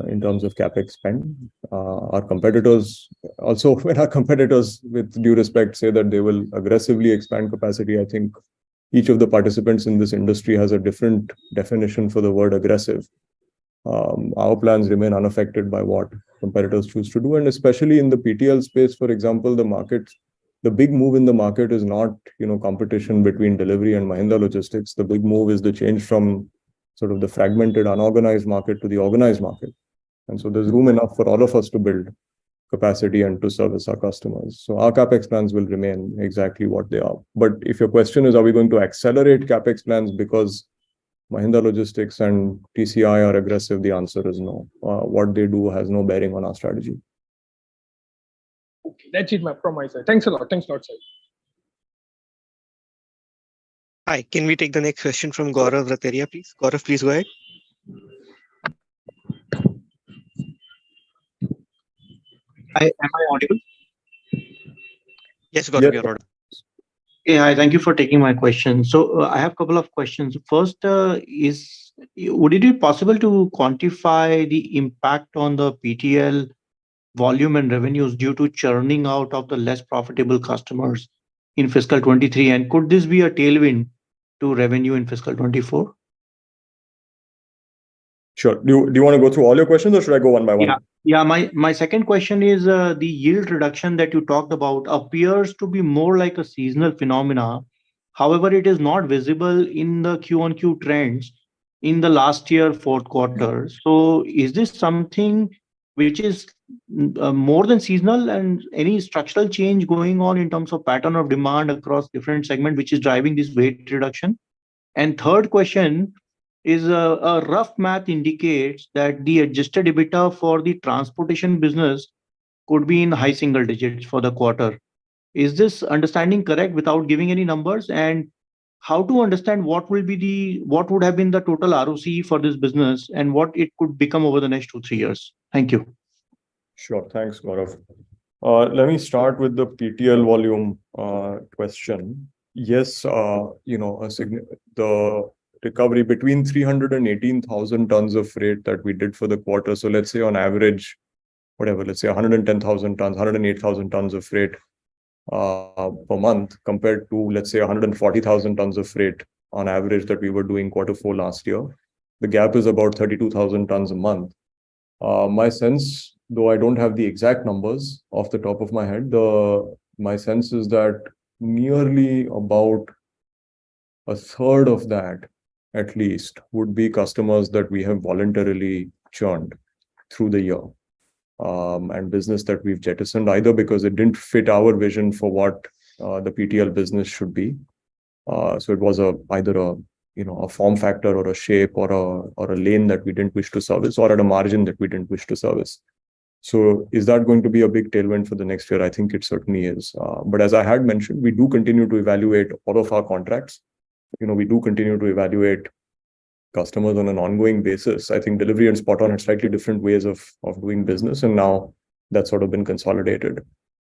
Speaker 1: in terms of CapEx spend. Our competitors also, when our competitors, with due respect, say that they will aggressively expand capacity, I think each of the participants in this industry has a different definition for the word aggressive. Our plans remain unaffected by what competitors choose to do. And especially in the PTL space, for example, the big move in the market is not, competition between Delhivery and Mahindra Logistics. The big move is the change from sort of the fragmented, unorganized market to the organized market. And so there's room enough for all of us to build capacity and to service our customers. So our CapEx plans will remain exactly what they are. But if your question is, are we going to accelerate CapEx plans because Mahindra Logistics and TCI are aggressive, the answer is no. What they do has no bearing on our strategy.
Speaker 7: Okay, that's it from my side. Thanks a lot. Thanks a lot, sir.
Speaker 2: Hi, can we take the next question from Gaurav Rateria, please? Gaurav, please go ahead.
Speaker 8: Am I audible?
Speaker 2: Yes, Gaurav,
Speaker 1: Yes.
Speaker 2: you're audible.
Speaker 8: Yeah, hi, thank you for taking my question. So I have a couple of questions. First, would it be possible to quantify the impact on the PTL volume and revenues due to churning out of the less profitable customers in fiscal 23? And could this be a tailwind to revenue in fiscal 24?
Speaker 1: Sure. Do you want to go through all your questions or should I go one by one?
Speaker 8: Yeah. My second question is the yield reduction that you talked about appears to be more like a seasonal phenomena. However, it is not visible in the Q-on-Q trends in the last year fourth quarter. So is this something which is more than seasonal, and any structural change going on in terms of pattern of demand across different segments which is driving this weight reduction? And third question is a rough math indicates that the adjusted EBITDA for the transportation business could be in high single digits for the quarter. Is this understanding correct without giving any numbers? And how to understand what would have been the total ROC for this business and what it could become over the next 2-3 years? Thank you.
Speaker 1: Sure. Thanks, Gaurav. Let me start with the PTL volume question. Yes, the recovery between 318,000 tons of freight that we did for the quarter. So let's say on average, let's say 110,000 tons, 108,000 tons of freight per month compared to, let's say, 140,000 tons of freight on average that we were doing Q4 last year. The gap is about 32,000 tons a month. My sense, though I don't have the exact numbers off the top of my head, my sense is that nearly about a third of that, at least, would be customers that we have voluntarily churned through the year, and business that we've jettisoned either because it didn't fit our vision for what the PTL business should be. So it was either a form factor or a shape or a lane that we didn't wish to service, or at a margin that we didn't wish to service. So is that going to be a big tailwind for the next year? I think it certainly is. But as I had mentioned, we do continue to evaluate all of our contracts. We do continue to evaluate customers on an ongoing basis. I think Delhivery and Spot On had slightly different ways of doing business, and now that's sort of been consolidated.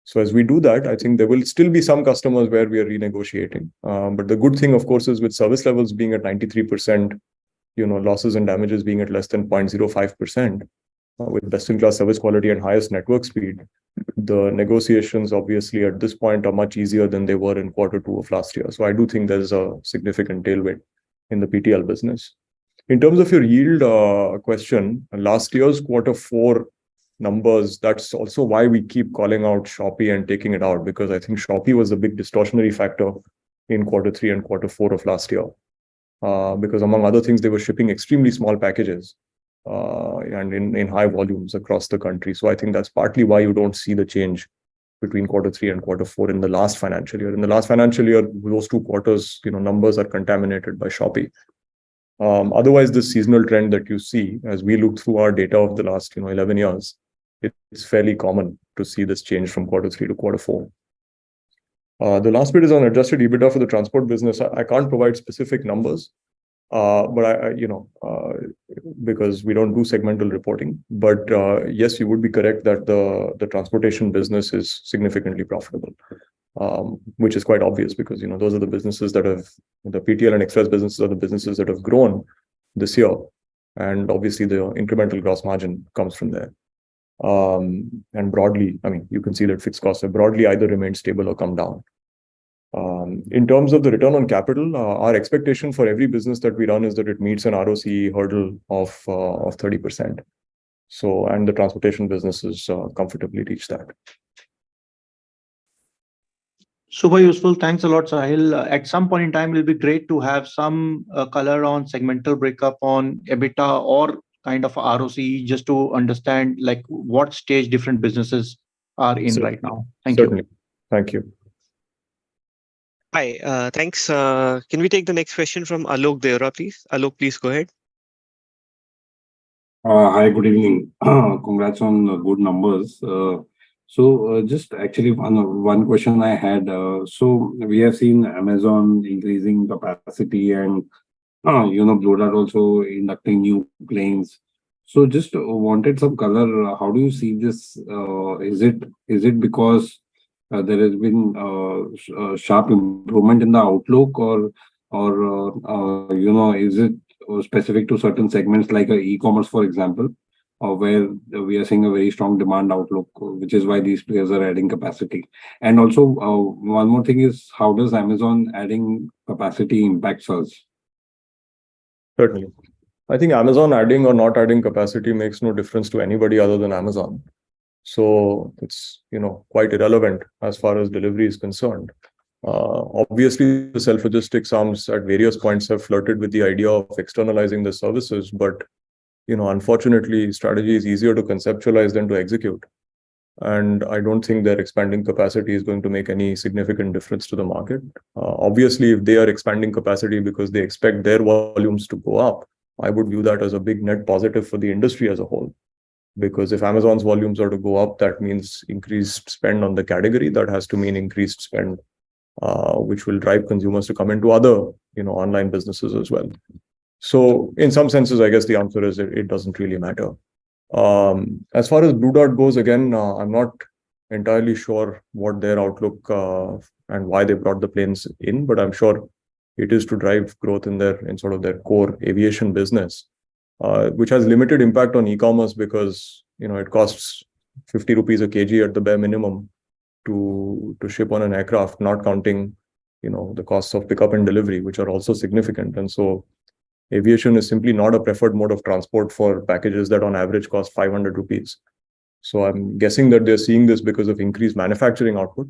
Speaker 1: So as we do that, I think there will still be some customers where we are renegotiating. But the good thing, of course, is with service levels being at 93%, losses and damages being at less than 0.05%, with best-in-class service quality and highest network speed, the negotiations obviously at this point are much easier than they were in Q2 of last year. So I do think there's a significant tailwind in the PTL business. In terms of your yield question, last year's Q4 numbers, that's also why we keep calling out Shopee and taking it out, because I think Shopee was a big distortionary factor in Q3 and Q4 of last year. Because among other things, they were shipping extremely small packages and in high volumes across the country. So I think that's partly why you don't see the change between Q3 and Q4 in the last financial year. In the last financial year, those two quarters, numbers are contaminated by Shopee. Otherwise, the seasonal trend that you see as we look through our data of the last 11 years, it's fairly common to see this change from Q3 to Q4. The last bit is on adjusted EBITDA for the transport business. I can't provide specific numbers, but because we don't do segmental reporting. But yes, you would be correct that the transportation business is significantly profitable, which is quite obvious because those are the businesses that have the PTL and express businesses are the businesses that have grown this year, and obviously the incremental gross margin comes from there. And broadly, you can see that fixed costs have broadly either remained stable or come down. In terms of the return on capital, our expectation for every business that we run is that it meets an ROC hurdle of 30%. So, and the transportation businesses comfortably reach that.
Speaker 8: Super useful. Thanks a lot, Sahil. At some point in time, it will be great to have some color on segmental breakup on EBITDA or kind of ROC, just to understand what stage different businesses are in right now. Thank you.
Speaker 1: Thank you.
Speaker 2: Hi, thanks. Can we take the next question from Alok Deora, please? Alok, please go ahead.
Speaker 9: Hi, good evening. Congrats on good numbers. So just actually one question I had. So we have seen Amazon increasing capacity and Blue Dart also inducting new planes. So just wanted some color. How do you see this? Is it because there has been sharp improvement in the outlook, or is it specific to certain segments like e-commerce, for example, where we are seeing a very strong demand outlook, which is why these players are adding capacity? And also, one more thing is, how does Amazon adding capacity impacts us?
Speaker 1: Certainly. I think Amazon adding or not adding capacity makes no difference to anybody other than Amazon. So it's, quite irrelevant as far as delivery is concerned. Obviously, the self-logistics arms at various points have flirted with the idea of externalizing the services, but, unfortunately, strategy is easier to conceptualize than to execute. And I don't think their expanding capacity is going to make any significant difference to the market. Obviously, if they are expanding capacity because they expect their volumes to go up, I would view that as a big net positive for the industry as a whole. Because if Amazon's volumes are to go up, that means increased spend on the category. That has to mean increased spend, which will drive consumers to come into other, online businesses as well. So in some senses, I guess the answer is it doesn't really matter. As far as Blue Dart goes, again, I'm not entirely sure what their outlook and why they brought the planes in, but I'm sure it is to drive growth in sort of their core aviation business, which has limited impact on e-commerce because it costs 50 rupees a kg at the bare minimum to ship on an aircraft, not counting the costs of pickup and delivery, which are also significant. And so aviation is simply not a preferred mode of transport for packages that on average cost 500 rupees. So I'm guessing that they're seeing this because of increased manufacturing output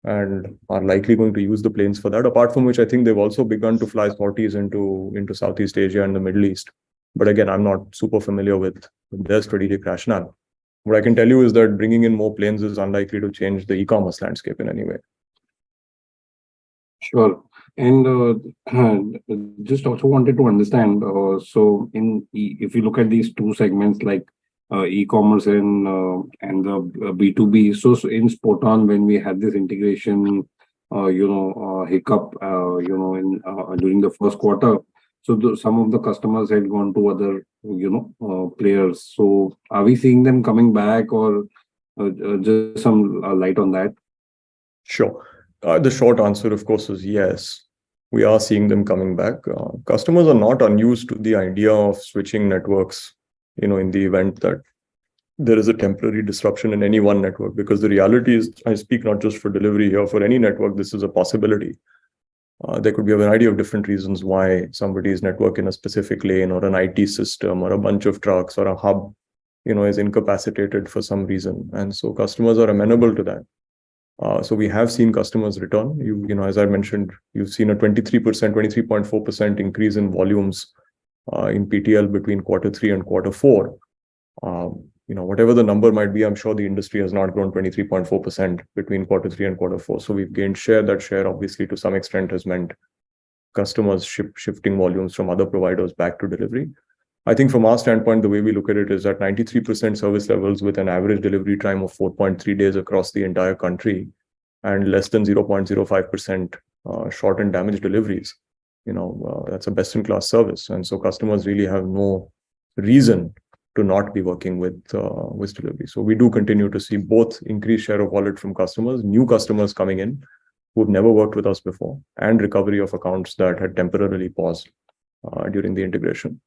Speaker 1: and are likely going to use the planes for that. Apart from which, I think they've also begun to fly sorties into Southeast Asia and the Middle East. But again, I'm not super familiar with their strategic rationale. What I can tell you is that bringing in more planes is unlikely to change the e-commerce landscape in any way.
Speaker 9: Sure. And just also wanted to understand, so if you look at these two segments like e-commerce and the B2B, so in Spoton, when we had this integration, hiccup, during the first quarter, so some of the customers had gone to other, players. So are we seeing them coming back, or just some light on that?
Speaker 1: Sure. The short answer, of course, is yes. We are seeing them coming back. Customers are not unused to the idea of switching networks, in the event that there is a temporary disruption in any one network, because the reality is, I speak not just for delivery here, for any network, this is a possibility. There could be a variety of different reasons why somebody's network in a specific lane or an IT system or a bunch of trucks or a hub, is incapacitated for some reason. And so customers are amenable to that. So we have seen customers return. As I mentioned, you've seen a 23.4% increase in volumes in PTL between Q3 and Q4. Whatever the number might be, I'm sure the industry has not grown 23.4% between Q3 and Q4. So we've gained share. That share, obviously, to some extent has meant customers shifting volumes from other providers back to delivery. I think from our standpoint, the way we look at it is that 93% service levels with an average delivery time of 4.3 days across the entire country and less than 0.05% short and damaged deliveries. That's a best-in-class service. And so customers really have no reason to not be working with delivery. So we do continue to see both increased share of wallet from customers, new customers coming in who've never worked with us before, and recovery of accounts that had temporarily paused during the integration.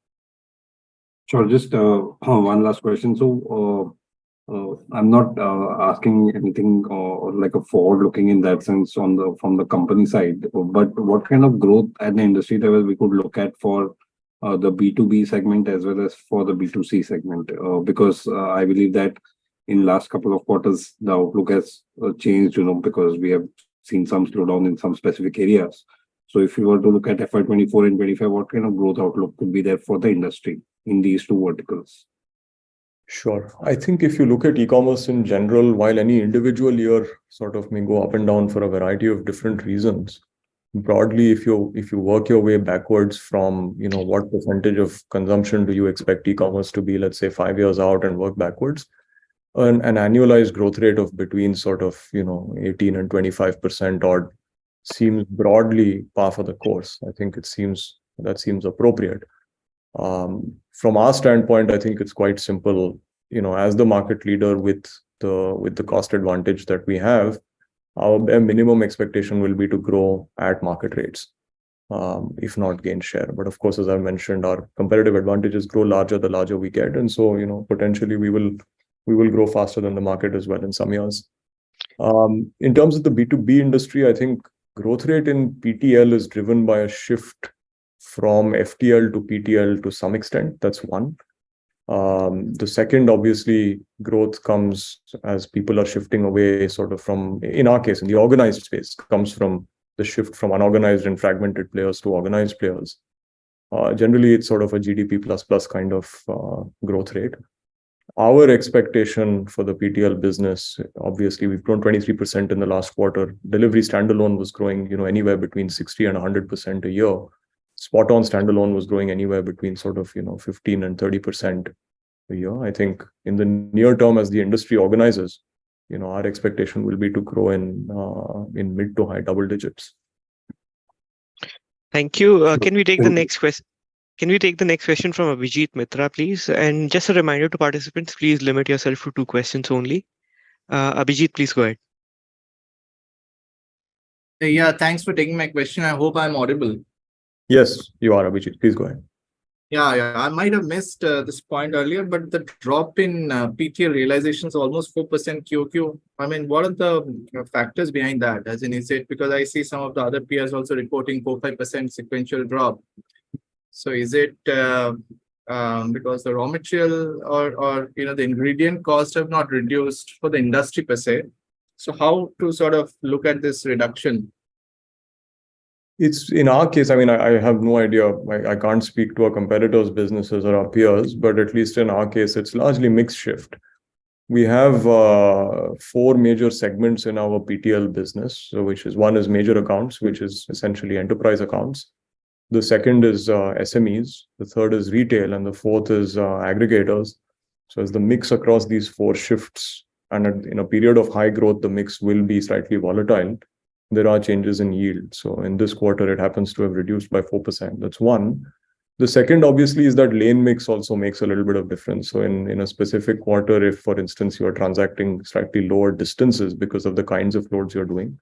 Speaker 9: Sure. Just one last question. So I'm not asking anything like a forward-looking in that sense from the company side, but what kind of growth at the industry level we could look at for the B2B segment as well as for the B2C segment? Because I believe that in last couple of quarters, the outlook has changed, because we have seen some slowdown in some specific areas. So if you were to look at FY24 and 25, what kind of growth outlook could be there for the industry in these two verticals?
Speaker 1: Sure. I think if you look at e-commerce in general, while any individual year sort of may go up and down for a variety of different reasons, broadly, if you work your way backwards from, what percentage of consumption do you expect e-commerce to be, let's say 5 years out, and work backwards, an annualized growth rate of between sort of, 18 and 25% odd seems broadly par for the course. I think that seems appropriate. From our standpoint, I think it's quite simple. As the market leader with the cost advantage that we have, our minimum expectation will be to grow at market rates, if not gain share. But of course, as I mentioned, our competitive advantages grow larger the larger we get, and so potentially we will grow faster than the market as well in some years. In terms of the B2B industry, I think growth rate in PTL is driven by a shift from FTL to PTL to some extent. That's one. The second, obviously, growth comes as people are shifting away sort of from, in our case, in the organized space, comes from the shift from unorganized and fragmented players to organized players. Generally, it's sort of a GDP plus kind of growth rate. Our expectation for the PTL business, obviously, we've grown 23% in the last quarter. Delivery standalone was growing, anywhere between 60 and 100% a year. Spot on standalone was growing anywhere between sort of 15 and 30% a year. I think in the near term, as the industry organizes, our expectation will be to grow in mid to high double digits.
Speaker 2: Thank you. Can we take the next question? Can we take the next question from Abhijit Mitra, please? And just a reminder to participants, please limit yourself to 2 questions only. Abhijit, please go ahead.
Speaker 10: Yeah, thanks for taking my question. I hope I'm audible.
Speaker 1: Yes, you are, Abhijit. Please go ahead.
Speaker 10: Yeah. I might have missed this point earlier, but the drop in PTL realizations almost 4% QOQ. I mean, what are the factors behind that? As in, is it because I see some of the other peers also reporting 4-5% sequential drop? So is it because the raw material or the ingredient costs have not reduced for the industry per se? So how to sort of look at this reduction?
Speaker 1: It's in our case, I mean, I have no idea. I can't speak to our competitors' businesses or our peers, but at least in our case, it's largely mixed shift. We have 4 major segments in our PTL business, which is one is major accounts, which is essentially enterprise accounts. The second is SMEs, the third is retail, and the fourth is aggregators. So as the mix across these 4 shifts, and in a period of high growth, the mix will be slightly volatile. There are changes in yield. So in this quarter, it happens to have reduced by 4%. That's one. The second, obviously, is that lane mix also makes a little bit of difference. So in a specific quarter, if, for instance, you are transacting slightly lower distances because of the kinds of loads you're doing,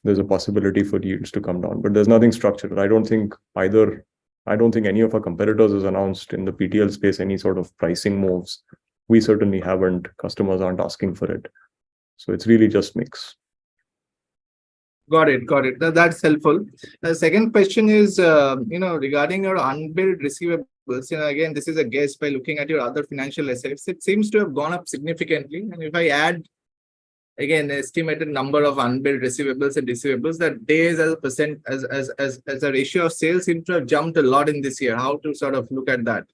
Speaker 1: there's a possibility for yields to come down. But there's nothing structured. I don't think any of our competitors has announced in the PTL space any sort of pricing moves. We certainly haven't. Customers aren't asking for it. So it's really just mix.
Speaker 10: Got it. That's helpful. The second question is, regarding your unbilled receivables. Again, this is a guess by looking at your other financial assets. It seems to have gone up significantly. And if I add, again, the estimated number of unbilled receivables and receivables, that days as a percent, as a ratio of sales seems to have jumped a lot in this year. How to sort of look at that?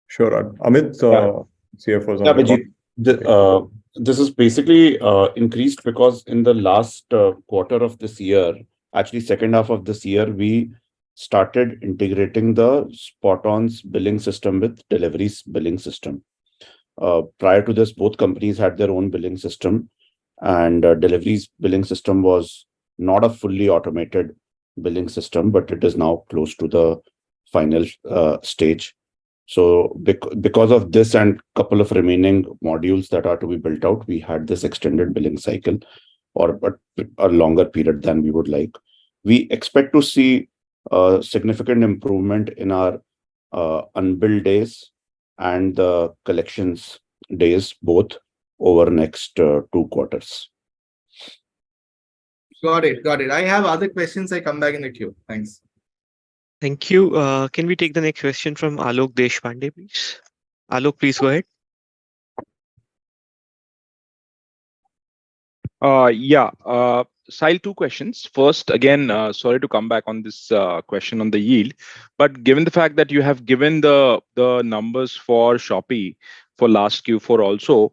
Speaker 1: Sure. Amit, CFO.
Speaker 11: Yeah, Abhijit, this is basically increased because in the last quarter of this year, actually second half of this year, we started integrating the Spot-on's billing system with Delhivery's billing system. Prior to this, both companies had their own billing system, and Delhivery's billing system was not a fully automated billing system, but it is now close to the final stage. So because of this and a couple of remaining modules that are to be built out, we had this extended billing cycle or a longer period than we would like. We expect to see a significant improvement in our unbilled days and the collections days, both over next 2 quarters.
Speaker 10: Got it. I have other questions. I come back in the queue. Thanks.
Speaker 2: Thank you. Can we take the next question from Alok Deshpande, please? Alok, please go ahead.
Speaker 12: Sahil, 2 questions. First, again, sorry to come back on this question on the yield, but given the fact that you have given the numbers for Shopee for last Q4 also,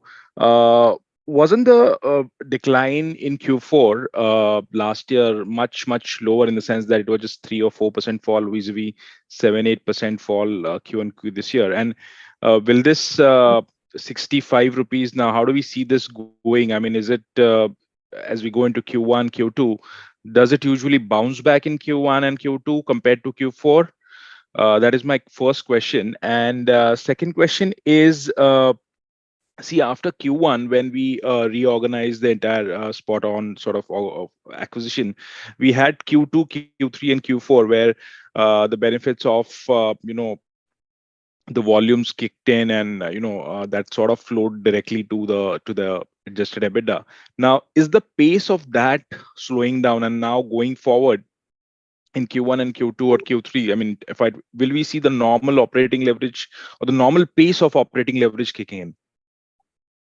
Speaker 12: wasn't the decline in Q4 last year much lower in the sense that it was just 3 or 4% fall vis-a-vis 7-8% fall Q-on-Q this year? And will this 65 rupees now, how do we see this going? I mean, is it as we go into Q1, Q2, does it usually bounce back in Q1 and Q2 compared to Q4? That is my first question. And second question is, see, after Q1, when we reorganized the entire spot on sort of acquisition, we had Q2, Q3, and Q4, where the benefits of the volumes kicked in, and that sort of flowed directly to the adjusted EBITDA. Now, is the pace of that slowing down, and now going forward in Q1 and Q2 or Q3? I mean, will we see the normal operating leverage or the normal pace of operating leverage kicking in?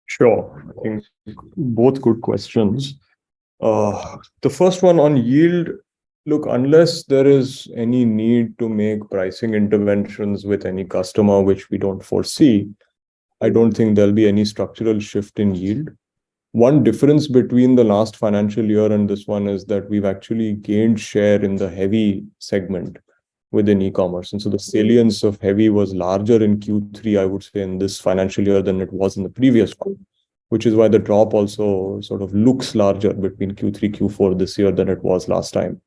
Speaker 1: Sure. I think both good questions. The first one on yield, look, unless there is any need to make pricing interventions with any customer, which we don't foresee, I don't think there'll be any structural shift in yield. One difference between the last financial year and this one is that we've actually gained share in the heavy segment within e-commerce. And so the salience of heavy was larger in Q3, I would say, in this financial year than it was in the previous one, which is why the drop also sort of looks larger between Q3, Q4 this year than it was last time,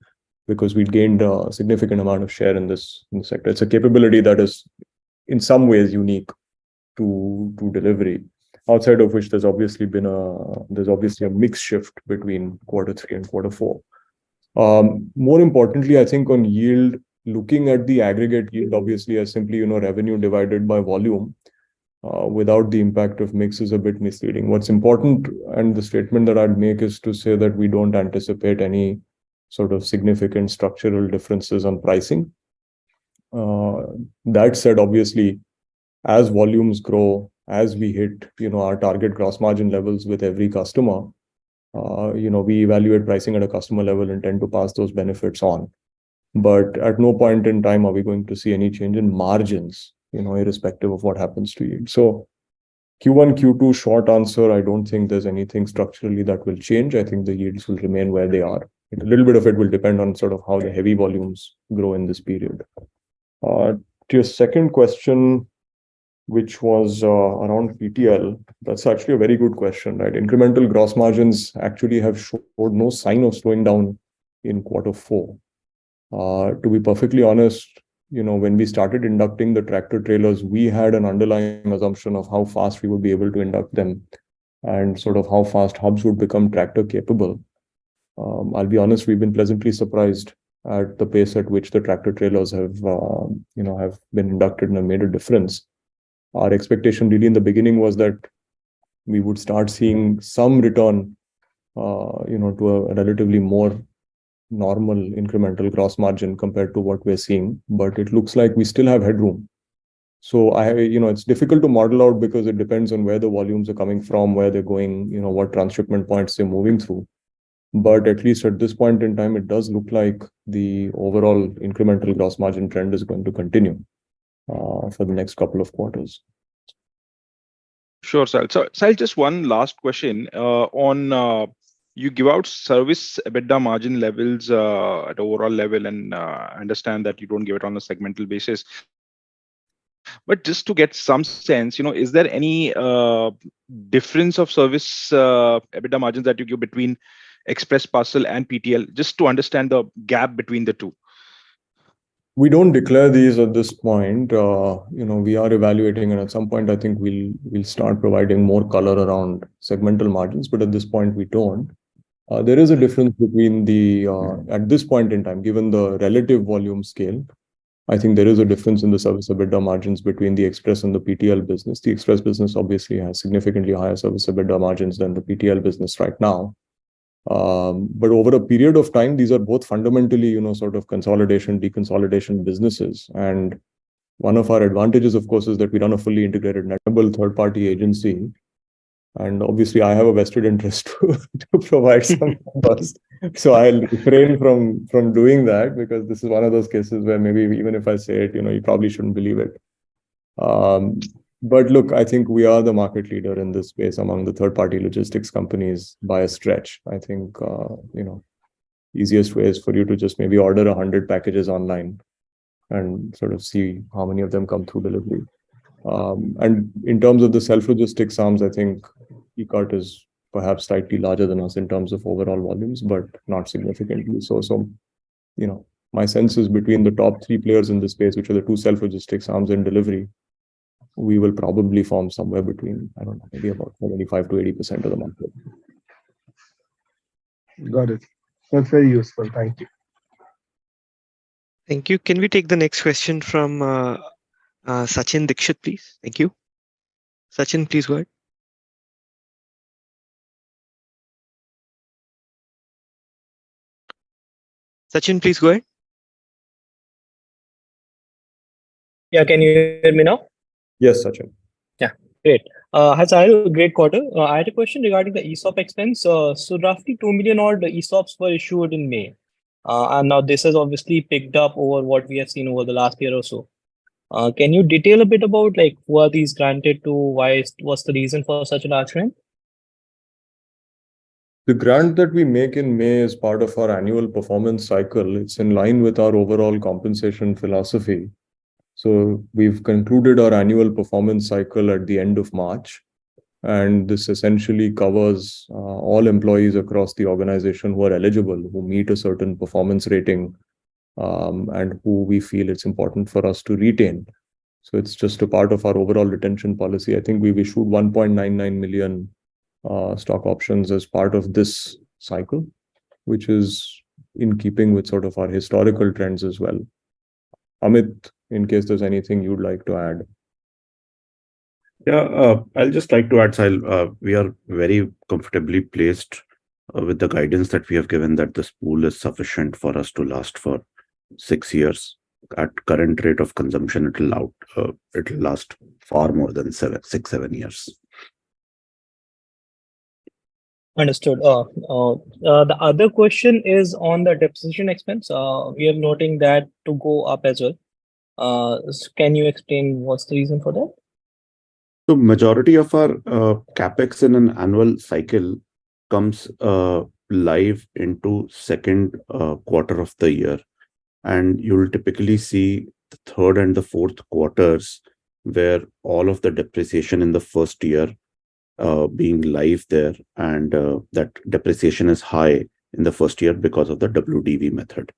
Speaker 1: because we gained a significant amount of share in this sector. It's a capability that is in some ways unique to delivery, outside of which there's obviously a mix shift between Q3 and Q4. More importantly, I think on yield, looking at the aggregate yield, obviously as simply, revenue divided by volume, without the impact of mix is a bit misleading. What's important, and the statement that I'd make, is to say that we don't anticipate any sort of significant structural differences on pricing. That said, obviously, as volumes grow, as we hit, our target gross margin levels with every customer, we evaluate pricing at a customer level and tend to pass those benefits on. But at no point in time are we going to see any change in margins, irrespective of what happens to yield. So Q1, Q2, short answer, I don't think there's anything structurally that will change. I think the yields will remain where they are. A little bit of it will depend on sort of how the heavy volumes grow in this period. To your second question, which was around PTL, that's actually a very good question, right? Incremental gross margins actually have showed no sign of slowing down in Q4. To be perfectly honest, when we started inducting the tractor trailers, we had an underlying assumption of how fast we would be able to induct them and sort of how fast hubs would become tractor capable. I'll be honest, we've been pleasantly surprised at the pace at which the tractor trailers have been inducted and have made a difference. Our expectation really in the beginning was that we would start seeing some return, to a relatively more normal incremental gross margin compared to what we're seeing, but it looks like we still have headroom. So it's difficult to model out because it depends on where the volumes are coming from, where they're going, what transshipment points they're moving through. But at least at this point in time, it does look like the overall incremental gross margin trend is going to continue for the next couple of quarters.
Speaker 12: Sure, Sahil. So Sahil, just one last question on you give out service EBITDA margin levels at overall level, and I understand that you don't give it on a segmental basis. But just to get some sense, is there any difference of service EBITDA margins that you give between Express Parcel and PTL, just to understand the gap between the two?
Speaker 1: We don't declare these at this point. We are evaluating, and at some point, I think we'll start providing more color around segmental margins, but at this point, we don't. There is a difference between at this point in time, given the relative volume scale, I think there is a difference in the service EBITDA margins between the Express and the PTL business. The Express business obviously has significantly higher service EBITDA margins than the PTL business right now. But over a period of time, these are both fundamentally, sort of consolidation, deconsolidation businesses. And one of our advantages, of course, is that we run a fully integrated netable third-party agency. And obviously, I have a vested interest to provide some numbers. So I'll refrain from doing that, because this is one of those cases where maybe even if I say it, you probably shouldn't believe it. But look, I think we are the market leader in this space among the third-party logistics companies by a stretch. I think, easiest way is for you to just maybe order 100 packages online and sort of see how many of them come through delivery. And in terms of the self-logistics arms, I think 𝐒𝐻 is perhaps slightly larger than us in terms of overall volumes, but not significantly so. So, my sense is between the top 3 players in this space, which are the 2 self-logistics arms and delivery, we will probably form somewhere between, I don't know, maybe about 75 to 80% of the market.
Speaker 7: Got it. That's very useful. Thank you.
Speaker 2: Thank you. Can we take the next question from Sachin Dixit, please? Thank you. Sachin, please go ahead. Sachin, please go ahead.
Speaker 13: Yeah, can you hear me now?
Speaker 1: Yes, Sachin.
Speaker 13: Yeah, great. Hi, Sahil, great quarter. I had a question regarding the ESOP expense. So roughly 2 million odd ESOPs were issued in May. And now this has obviously picked up over what we have seen over the last year or so. Can you detail a bit about like who are these granted to? What's the reason for such a large trend?
Speaker 1: The grant that we make in May is part of our annual performance cycle. It's in line with our overall compensation philosophy. So we've concluded our annual performance cycle at the end of March. And this essentially covers all employees across the organization who are eligible, who meet a certain performance rating, and who we feel it's important for us to retain. So it's just a part of our overall retention policy. I think we've issued 1.99 million stock options as part of this cycle, which is in keeping with sort of our historical trends as well. Amit, in case there's anything you'd like to add.
Speaker 11: Yeah, I'll just like to add, Sahil, we are very comfortably placed with the guidance that we have given that this pool is sufficient for us to last for 6 years. At current rate of consumption, it'll last far more than 6-7 years.
Speaker 13: Understood. The other question is on the depreciation expense. We are noting that to go up as well. Can you explain what's the reason for that?
Speaker 11: So majority of our capex in an annual cycle comes live into second quarter of the year, and you'll typically see the third and the fourth quarters where all of the depreciation in the first year being live there, and that depreciation is high in the first year because of the WDV method.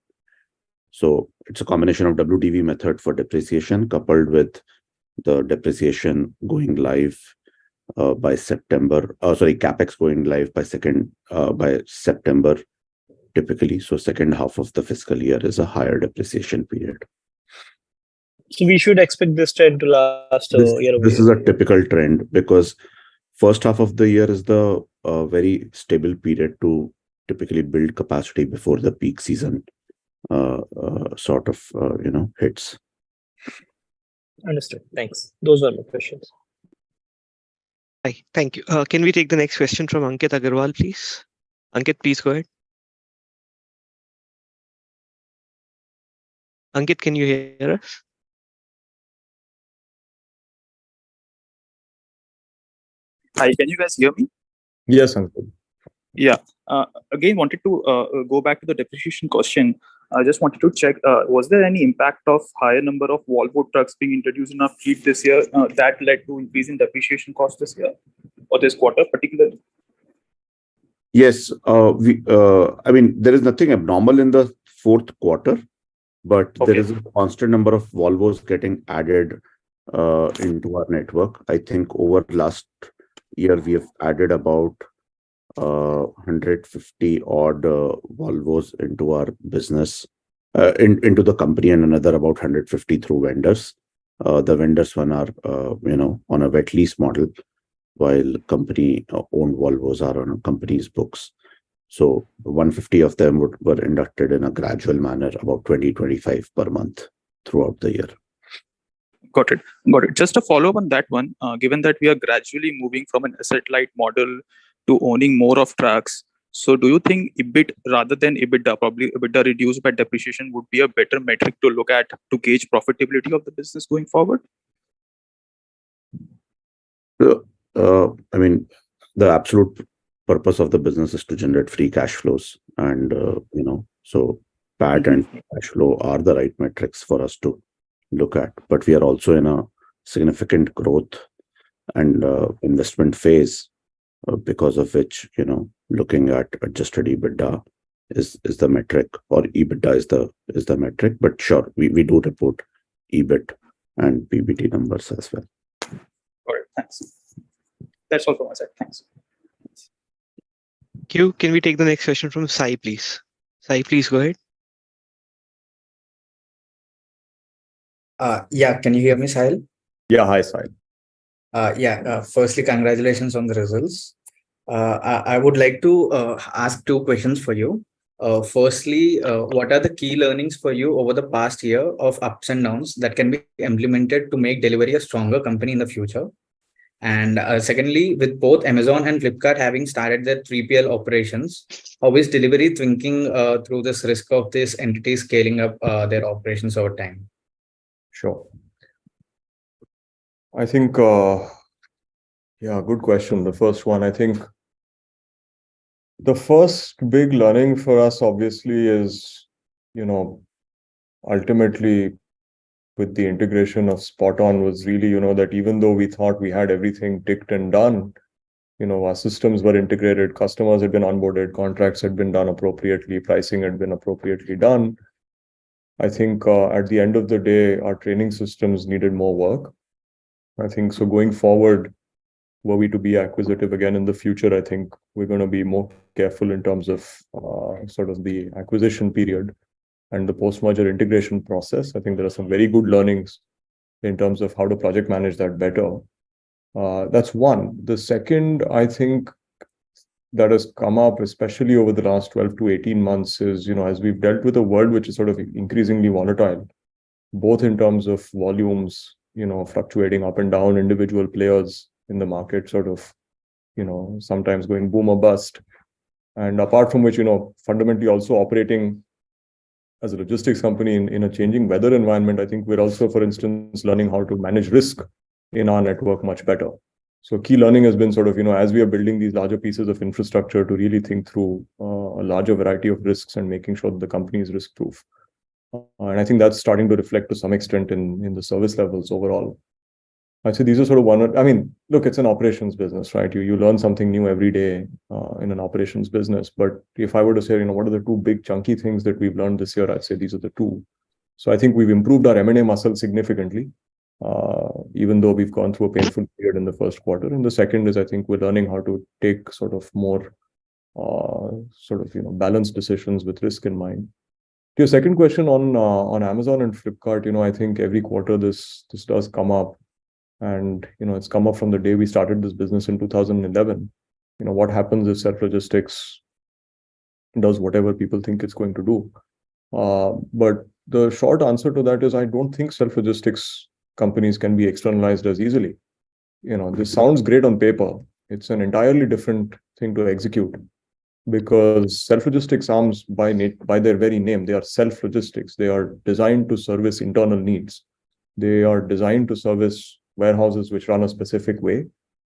Speaker 11: So it's a combination of WDV method for depreciation coupled with the depreciation going live by September. Capex going live by September typically. So second half of the fiscal year is a higher depreciation period.
Speaker 13: So we should expect this trend to last year over
Speaker 11: This
Speaker 13: year.
Speaker 11: is a typical trend because first half of the year is the very stable period to typically build capacity before the peak season hits.
Speaker 13: Understood. Thanks. Those were my questions.
Speaker 2: Hi, thank you. Can we take the next question from Ankit Agarwal, please? Ankit, please go ahead. Ankit, can you hear us?
Speaker 14: Hi, can you guys hear me?
Speaker 1: Yes, Ankit.
Speaker 14: Yeah. Again, wanted to go back to the depreciation question. I just wanted to check, was there any impact of higher number of Volvo trucks being introduced in our fleet this year that led to increase in depreciation cost this year or this quarter particularly?
Speaker 11: Yes, there is nothing abnormal in the fourth quarter, but there is a constant number of Volvos getting added into our network. I think over last year, we have added about 150 odd Volvos into our business, into the company, and another about 150 through vendors. The vendors one are, on a wet lease model, while company-owned Volvos are on a company's books. So 150 of them were inducted in a gradual manner, about 20-25 per month throughout the year.
Speaker 14: Got it. Just a follow-up on that one, given that we are gradually moving from an asset-light model to owning more of trucks. So do you think EBIT rather than EBITDA, probably EBITDA reduced by depreciation, would be a better metric to look at to gauge profitability of the business going forward?
Speaker 11: The absolute purpose of the business is to generate free cash flows. And, so PAT and cash flow are the right metrics for us to look at. But we are also in a significant growth and investment phase, because of which, looking at adjusted EBITDA is the metric, or EBITDA is the metric. But sure, we do report EBIT and PBT numbers as well.
Speaker 14: All right, thanks. That's all from my side. Thanks.
Speaker 2: Q, can we take the next question from Sai, please? Sai, please go ahead.
Speaker 15: Yeah, can you hear me, Sahil?
Speaker 1: Yeah, hi, Sai.
Speaker 15: Firstly, congratulations on the results. I would like to ask two questions for you. Firstly, what are the key learnings for you over the past year of ups and downs that can be implemented to make Delhivery a stronger company in the future? And secondly, with both Amazon and Flipkart having started their 3PL operations, how is Delhivery thinking through this risk of this entity scaling up their operations over time?
Speaker 1: Sure. I think, good question. The first one, I think the first big learning for us obviously is, ultimately with the integration of SpotOn was really, that even though we thought we had everything ticked and done, our systems were integrated, customers had been onboarded, contracts had been done appropriately, pricing had been appropriately done. I think at the end of the day, our training systems needed more work. I think so going forward, were we to be acquisitive again in the future, I think we're going to be more careful in terms of sort of the acquisition period and the post-merger integration process. I think there are some very good learnings in terms of how to project manage that better. That's one. The second, I think, that has come up, especially over the last 12 to 18 months, is, as we've dealt with a world which is sort of increasingly volatile, both in terms of volumes, fluctuating up and down, individual players in the market sort of, sometimes going boom or bust. And apart from which, fundamentally also operating as a logistics company in a changing weather environment, I think we're also, for instance, learning how to manage risk in our network much better. So key learning has been sort of, as we are building these larger pieces of infrastructure to really think through a larger variety of risks and making sure that the company is risk-proof. And I think that's starting to reflect to some extent in the service levels overall. I'd say these are sort of look, it's an operations business, right? You learn something new every day in an operations business. But if I were to say, what are the two big chunky things that we've learned this year, I'd say these are the two. So I think we've improved our M&A muscle significantly, even though we've gone through a painful period in the first quarter. And the second is, I think we're learning how to take sort of more balanced decisions with risk in mind. To your second question on Amazon and Flipkart, I think every quarter this does come up. And, it's come up from the day we started this business in 2011. What happens if self-logistics does whatever people think it's going to do? But the short answer to that is I don't think self-logistics companies can be externalized as easily. This sounds great on paper. It's an entirely different thing to execute, because self-logistics arms by their very name, they are self-logistics. They are designed to service internal needs. They are designed to service warehouses which run a specific way,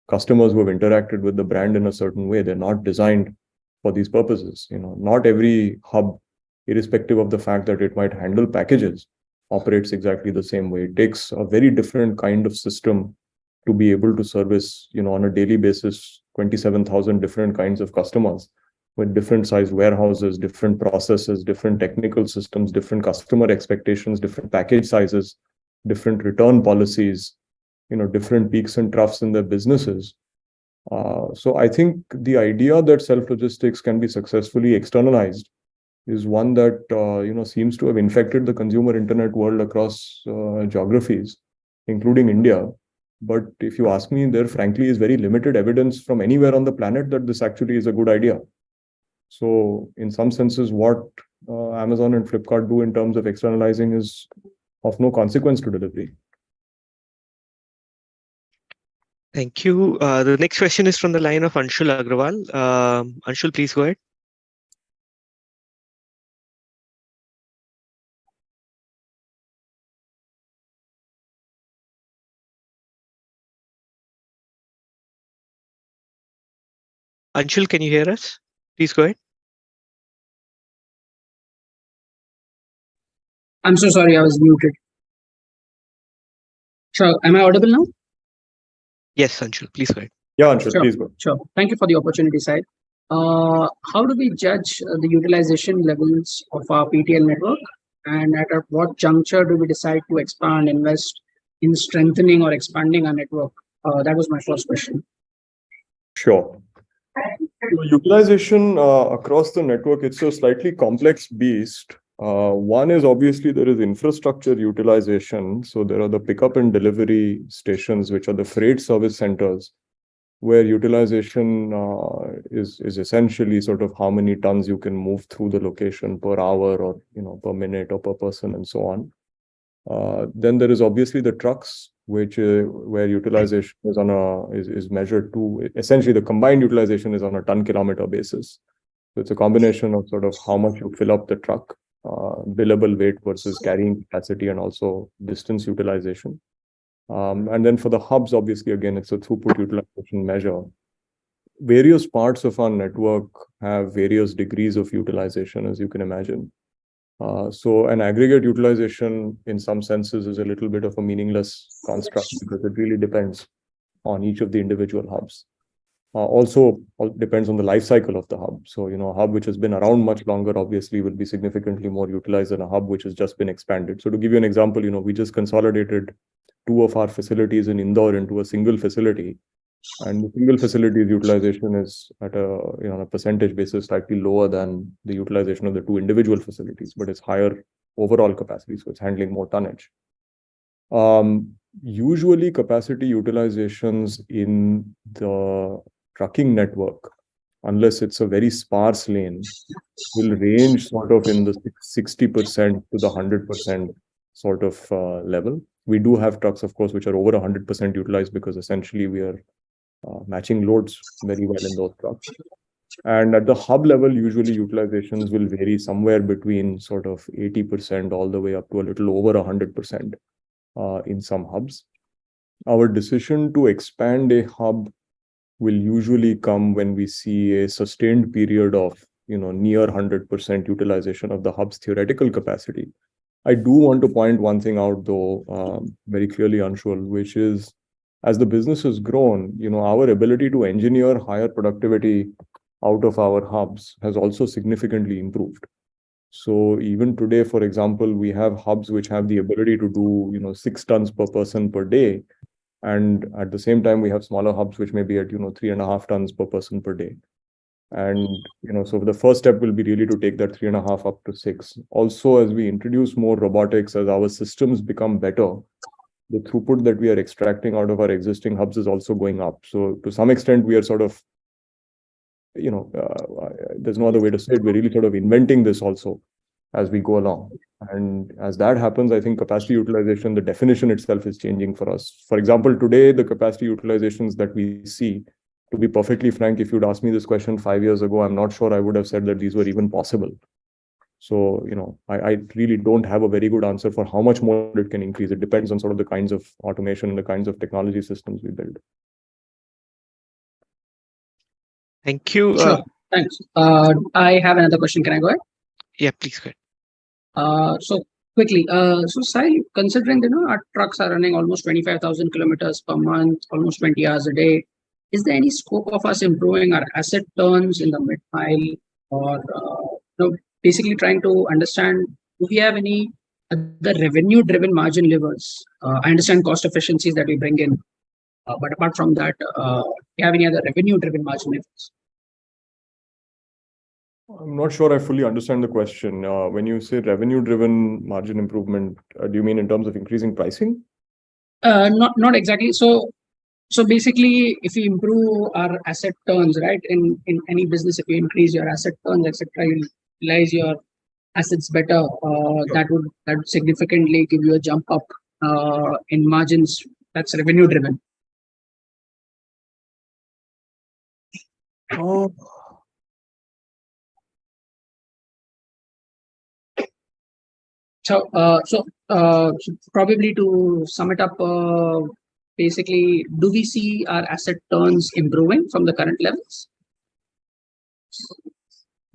Speaker 1: customers who have interacted with the brand in a certain way. They're not designed for these purposes. Not every hub, irrespective of the fact that it might handle packages, operates exactly the same way. It takes a very different kind of system to be able to service, on a daily basis, 27,000 different kinds of customers with different size warehouses, different processes, different technical systems, different customer expectations, different package sizes, different return policies, different peaks and troughs in their businesses. So I think the idea that self-logistics can be successfully externalized is one that, seems to have infected the consumer internet world across geographies, including India. But if you ask me, there frankly is very limited evidence from anywhere on the planet that this actually is a good idea. So in some senses, what Amazon and Flipkart do in terms of externalizing is of no consequence to Delhivery.
Speaker 2: Thank you. The next question is from the line of Anshul Agrawal. Anshul, please go ahead. Anshul, can you hear us? Please go ahead.
Speaker 16: I'm so sorry, I was muted. Sure. Am I audible now?
Speaker 2: Yes, Anshul, please go ahead.
Speaker 1: Yeah, Anshul,
Speaker 16: Sure.
Speaker 1: please go.
Speaker 16: Sure. Thank you for the opportunity, Sai. how do we judge the utilization levels of our PTL network? And at what juncture do we decide to expand, invest in strengthening or expanding our network? That was my first question.
Speaker 1: Sure. Utilization across the network, it's a slightly complex beast. One is obviously there is infrastructure utilization. So there are the pickup and delivery stations, which are the freight service centers, where utilization is essentially sort of how many tons you can move through the location per hour or per minute or per person and so on. Then there is obviously the trucks, which where utilization is on is measured to essentially the combined utilization is on a ton kilometer basis. So it's a combination of sort of how much you fill up the truck, billable weight versus carrying capacity, and also distance utilization. And then for the hubs, obviously, again, it's a throughput utilization measure. Various parts of our network have various degrees of utilization, as you can imagine. So an aggregate utilization, in some senses, is a little bit of a meaningless construct because it really depends on each of the individual hubs. Also depends on the life cycle of the hub. So, a hub which has been around much longer, obviously, will be significantly more utilized than a hub which has just been expanded. So to give you an example, we just consolidated 2 of our facilities in Indore into a single facility. And the single facility's utilization is at on a percentage basis slightly lower than the utilization of the 2 individual facilities, but it's higher overall capacity, so it's handling more tonnage. Usually capacity utilizations in the trucking network, unless it's a very sparse lane, will range sort of in the 60% to the 100% sort of level. We do have trucks, of course, which are over 100% utilized because essentially we are matching loads very well in those trucks. And at the hub level, usually utilizations will vary somewhere between sort of 80% all the way up to a little over 100% in some hubs. Our decision to expand a hub will usually come when we see a sustained period of near 100% utilization of the hub's theoretical capacity. I do want to point one thing out, though, very clearly, Anshul, which is, as the business has grown, our ability to engineer higher productivity out of our hubs has also significantly improved. So even today, for example, we have hubs which have the ability to do 6 tons per person per day, and at the same time we have smaller hubs which may be at 3.5 tons per person per day. And so the first step will be really to take that 3.5 up to 6. Also, as we introduce more robotics, as our systems become better, the throughput that we are extracting out of our existing hubs is also going up. So to some extent, we are sort of, there's no other way to say it, we're really sort of inventing this also as we go along. And as that happens, I think capacity utilization, the definition itself is changing for us. For example, today, the capacity utilizations that we see, to be perfectly frank, if you'd asked me this question 5 years ago, I'm not sure I would have said that these were even possible. So, I really don't have a very good answer for how much more it can increase. It depends on sort of the kinds of automation and the kinds of technology systems we build.
Speaker 2: Thank you.
Speaker 16: Sure. Thanks. I have another question. Can I go ahead?
Speaker 2: Yeah, please go ahead.
Speaker 16: So quickly, so Sahil, considering our trucks are running almost 25,000 kilometers per month, almost 20 hours a day, is there any scope of us improving our asset turns in the mid-mile, or basically trying to understand, do we have any other revenue-driven margin levers? I understand cost efficiencies that we bring in, but apart from that, do you have any other revenue-driven margin levers?
Speaker 1: I'm not sure I fully understand the question. When you say revenue-driven margin improvement, do you mean in terms of increasing pricing?
Speaker 16: Not exactly. So basically, if you improve our asset turns, right, in any business, if you increase your asset turns, etc., you utilize your assets better, that would significantly give you a jump up in margins. That's revenue-driven. So probably to sum it up, basically, do we see our asset turns improving from the current levels?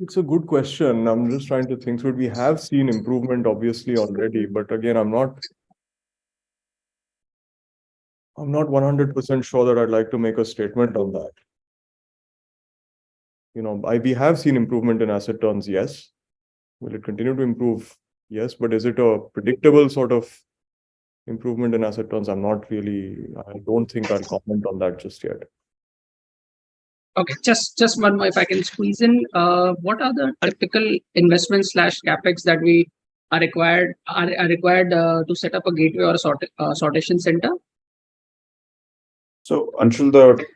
Speaker 1: It's a good question. I'm just trying to think through it. We have seen improvement, obviously, already, but again, I'm not 100% sure that I'd like to make a statement on that. we have seen improvement in asset turns, yes. Will it continue to improve? Yes, but is it a predictable sort of improvement in asset turns? I don't think I'll comment on that just yet.
Speaker 16: Okay, just one more if I can squeeze in. What are the typical investments / capex that we are required to set up a gateway or a sortation center?
Speaker 11: So Anshul,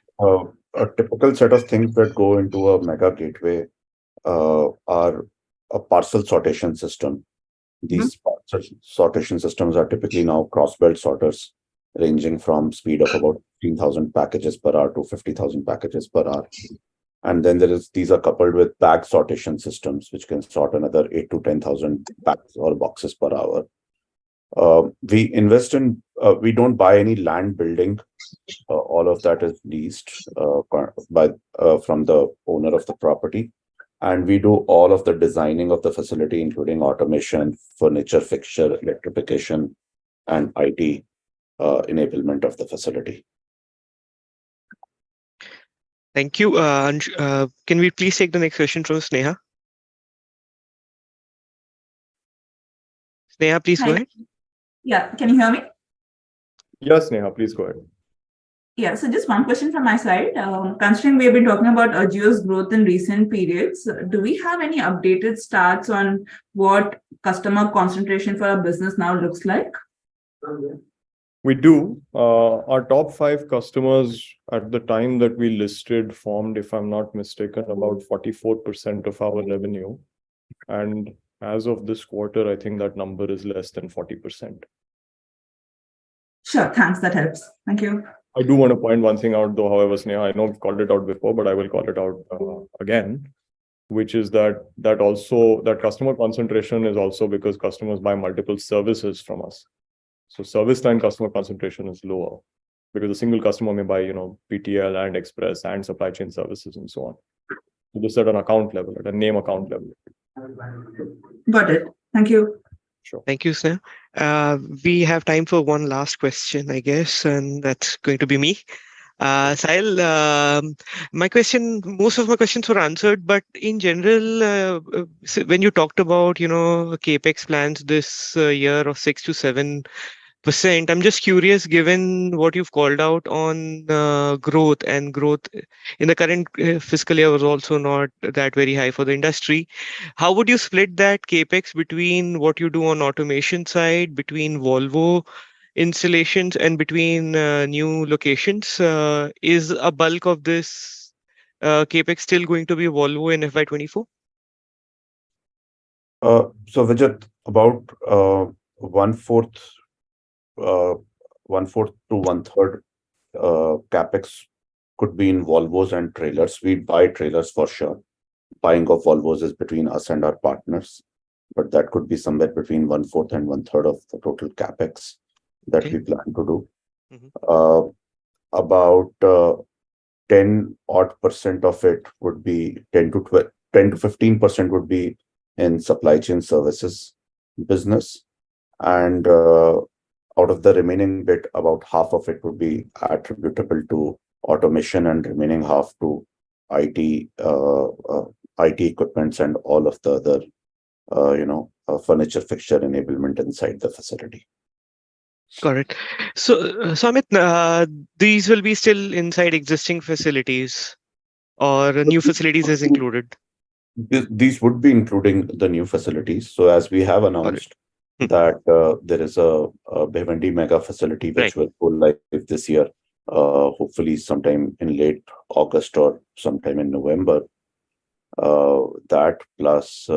Speaker 11: a typical set of things that go into a mega gateway are a parcel sortation system. These parcel sortation systems are typically now cross-belt sorters, ranging from speed of about 15,000 packages per hour to 50,000 packages per hour. And then these are coupled with bag sortation systems, which can sort another 8 to 10,000 bags or boxes per hour. We invest in, we don't buy any land building. All of that is leased from the owner of the property. And we do all of the designing of the facility, including automation, furniture, fixture, electrification, and IT enablement of the facility.
Speaker 2: Thank you. Can we please take the next question from Sneha? Sneha, please go ahead.
Speaker 17: Yeah, can you hear me?
Speaker 1: Yes, Sneha, please go ahead.
Speaker 17: Yeah, so just one question from my side. Considering we have been talking about Ajio's growth in recent periods, do we have any updated stats on what customer concentration for our business now looks like?
Speaker 1: We do. Our top 5 customers at the time that we listed formed, if I'm not mistaken, about 44% of our revenue. And as of this quarter, I think that number is less than 40%.
Speaker 17: Sure, thanks. That helps. Thank you.
Speaker 1: I do want to point one thing out, though, however, Sneha, I know we've called it out before, but I will call it out again, which is that customer concentration is also because customers buy multiple services from us. So service line customer concentration is lower because a single customer may buy, PTL and Express and supply chain services and so on. So this at an account level, at a name account level.
Speaker 17: Got it. Thank you.
Speaker 1: Sure.
Speaker 2: Thank you, Sneha. We have time for one last question, I guess, and that's going to be me. Sahil, most of my questions were answered, but in general, when you talked about, capex plans this year of 6 to 7%, I'm just curious, given what you've called out on growth, and growth in the current fiscal year was also not that very high for the industry. How would you split that capex between what you do on automation side, between Volvo installations, and between new locations? Is a bulk of this capex still going to be Volvo in FY24?
Speaker 11: So Vijay, about 1/4 to 1/3 capex could be in Volvos and trailers. We buy trailers for sure. Buying of Volvos is between us and our partners, but that could be somewhere between 1/4 and 1/3 of the total capex that we plan to do. About 10% of it would be 10 to 15% would be in supply chain services business, and out of the remaining bit, about half of it would be attributable to automation, and remaining half to IT equipments and all of the other furniture fixture enablement inside the facility.
Speaker 2: Got it. So, Amit, these will be still inside existing facilities, or new facilities is included?
Speaker 11: These would be including the new facilities. So as we have announced that there is a Bhiwandi mega facility which will go live this year, hopefully sometime in late August or sometime in November. That plus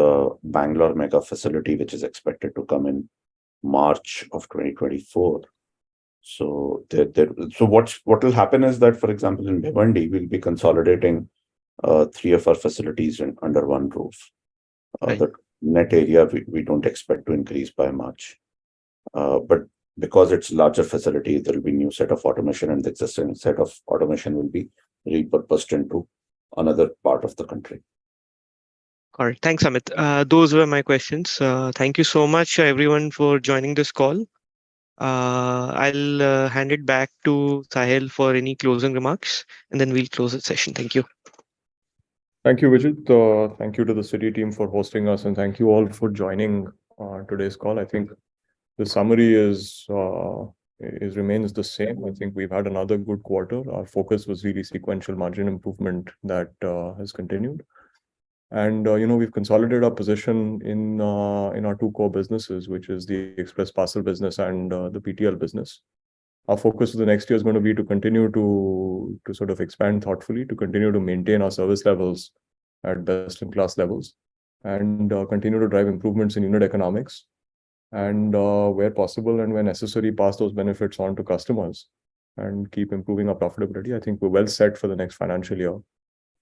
Speaker 11: Bangalore mega facility, which is expected to come in March of 2024. So what will happen is that, for example, in Bhiwandi, we'll be consolidating 3 of our facilities under one roof. The net area we don't expect to increase by much, but because it's larger facility, there will be new set of automation, and the existing set of automation will be repurposed into another part of the country.
Speaker 2: All right. Thanks, Amit. Those were my questions. Thank you so much, everyone, for joining this call. I'll hand it back to Sahil for any closing remarks, and then we'll close the session. Thank you.
Speaker 1: Thank you, Vijit. Thank you to the Citi team for hosting us, and thank you all for joining today's call. I think the summary remains the same. I think we've had another good quarter. Our focus was really sequential margin improvement that has continued. And we've consolidated our position in our two core businesses, which is the express parcel business and the PTL business. Our focus for the next year is going to be to continue to sort of expand thoughtfully, to continue to maintain our service levels at best-in-class levels, and continue to drive improvements in unit economics, and where possible and where necessary, pass those benefits on to customers and keep improving our profitability. I think we're well set for the next financial year.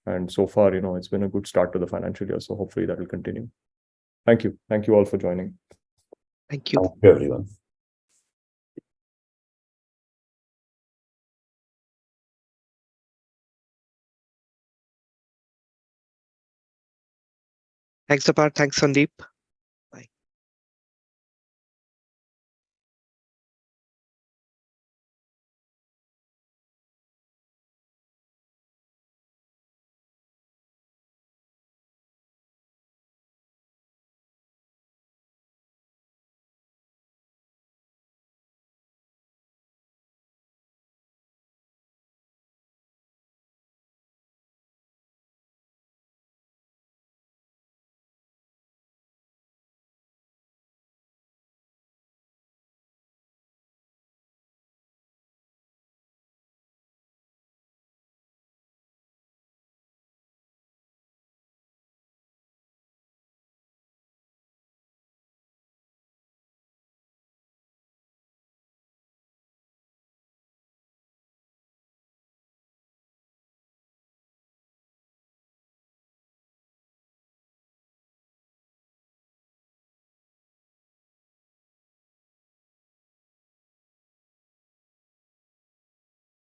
Speaker 1: And so far, it's been a good start to the financial year. So hopefully that will continue. Thank you. Thank you all for joining.
Speaker 2: Thank you.
Speaker 11: Thank you, everyone.
Speaker 2: Thanks, Apar. Thanks, Sandeep.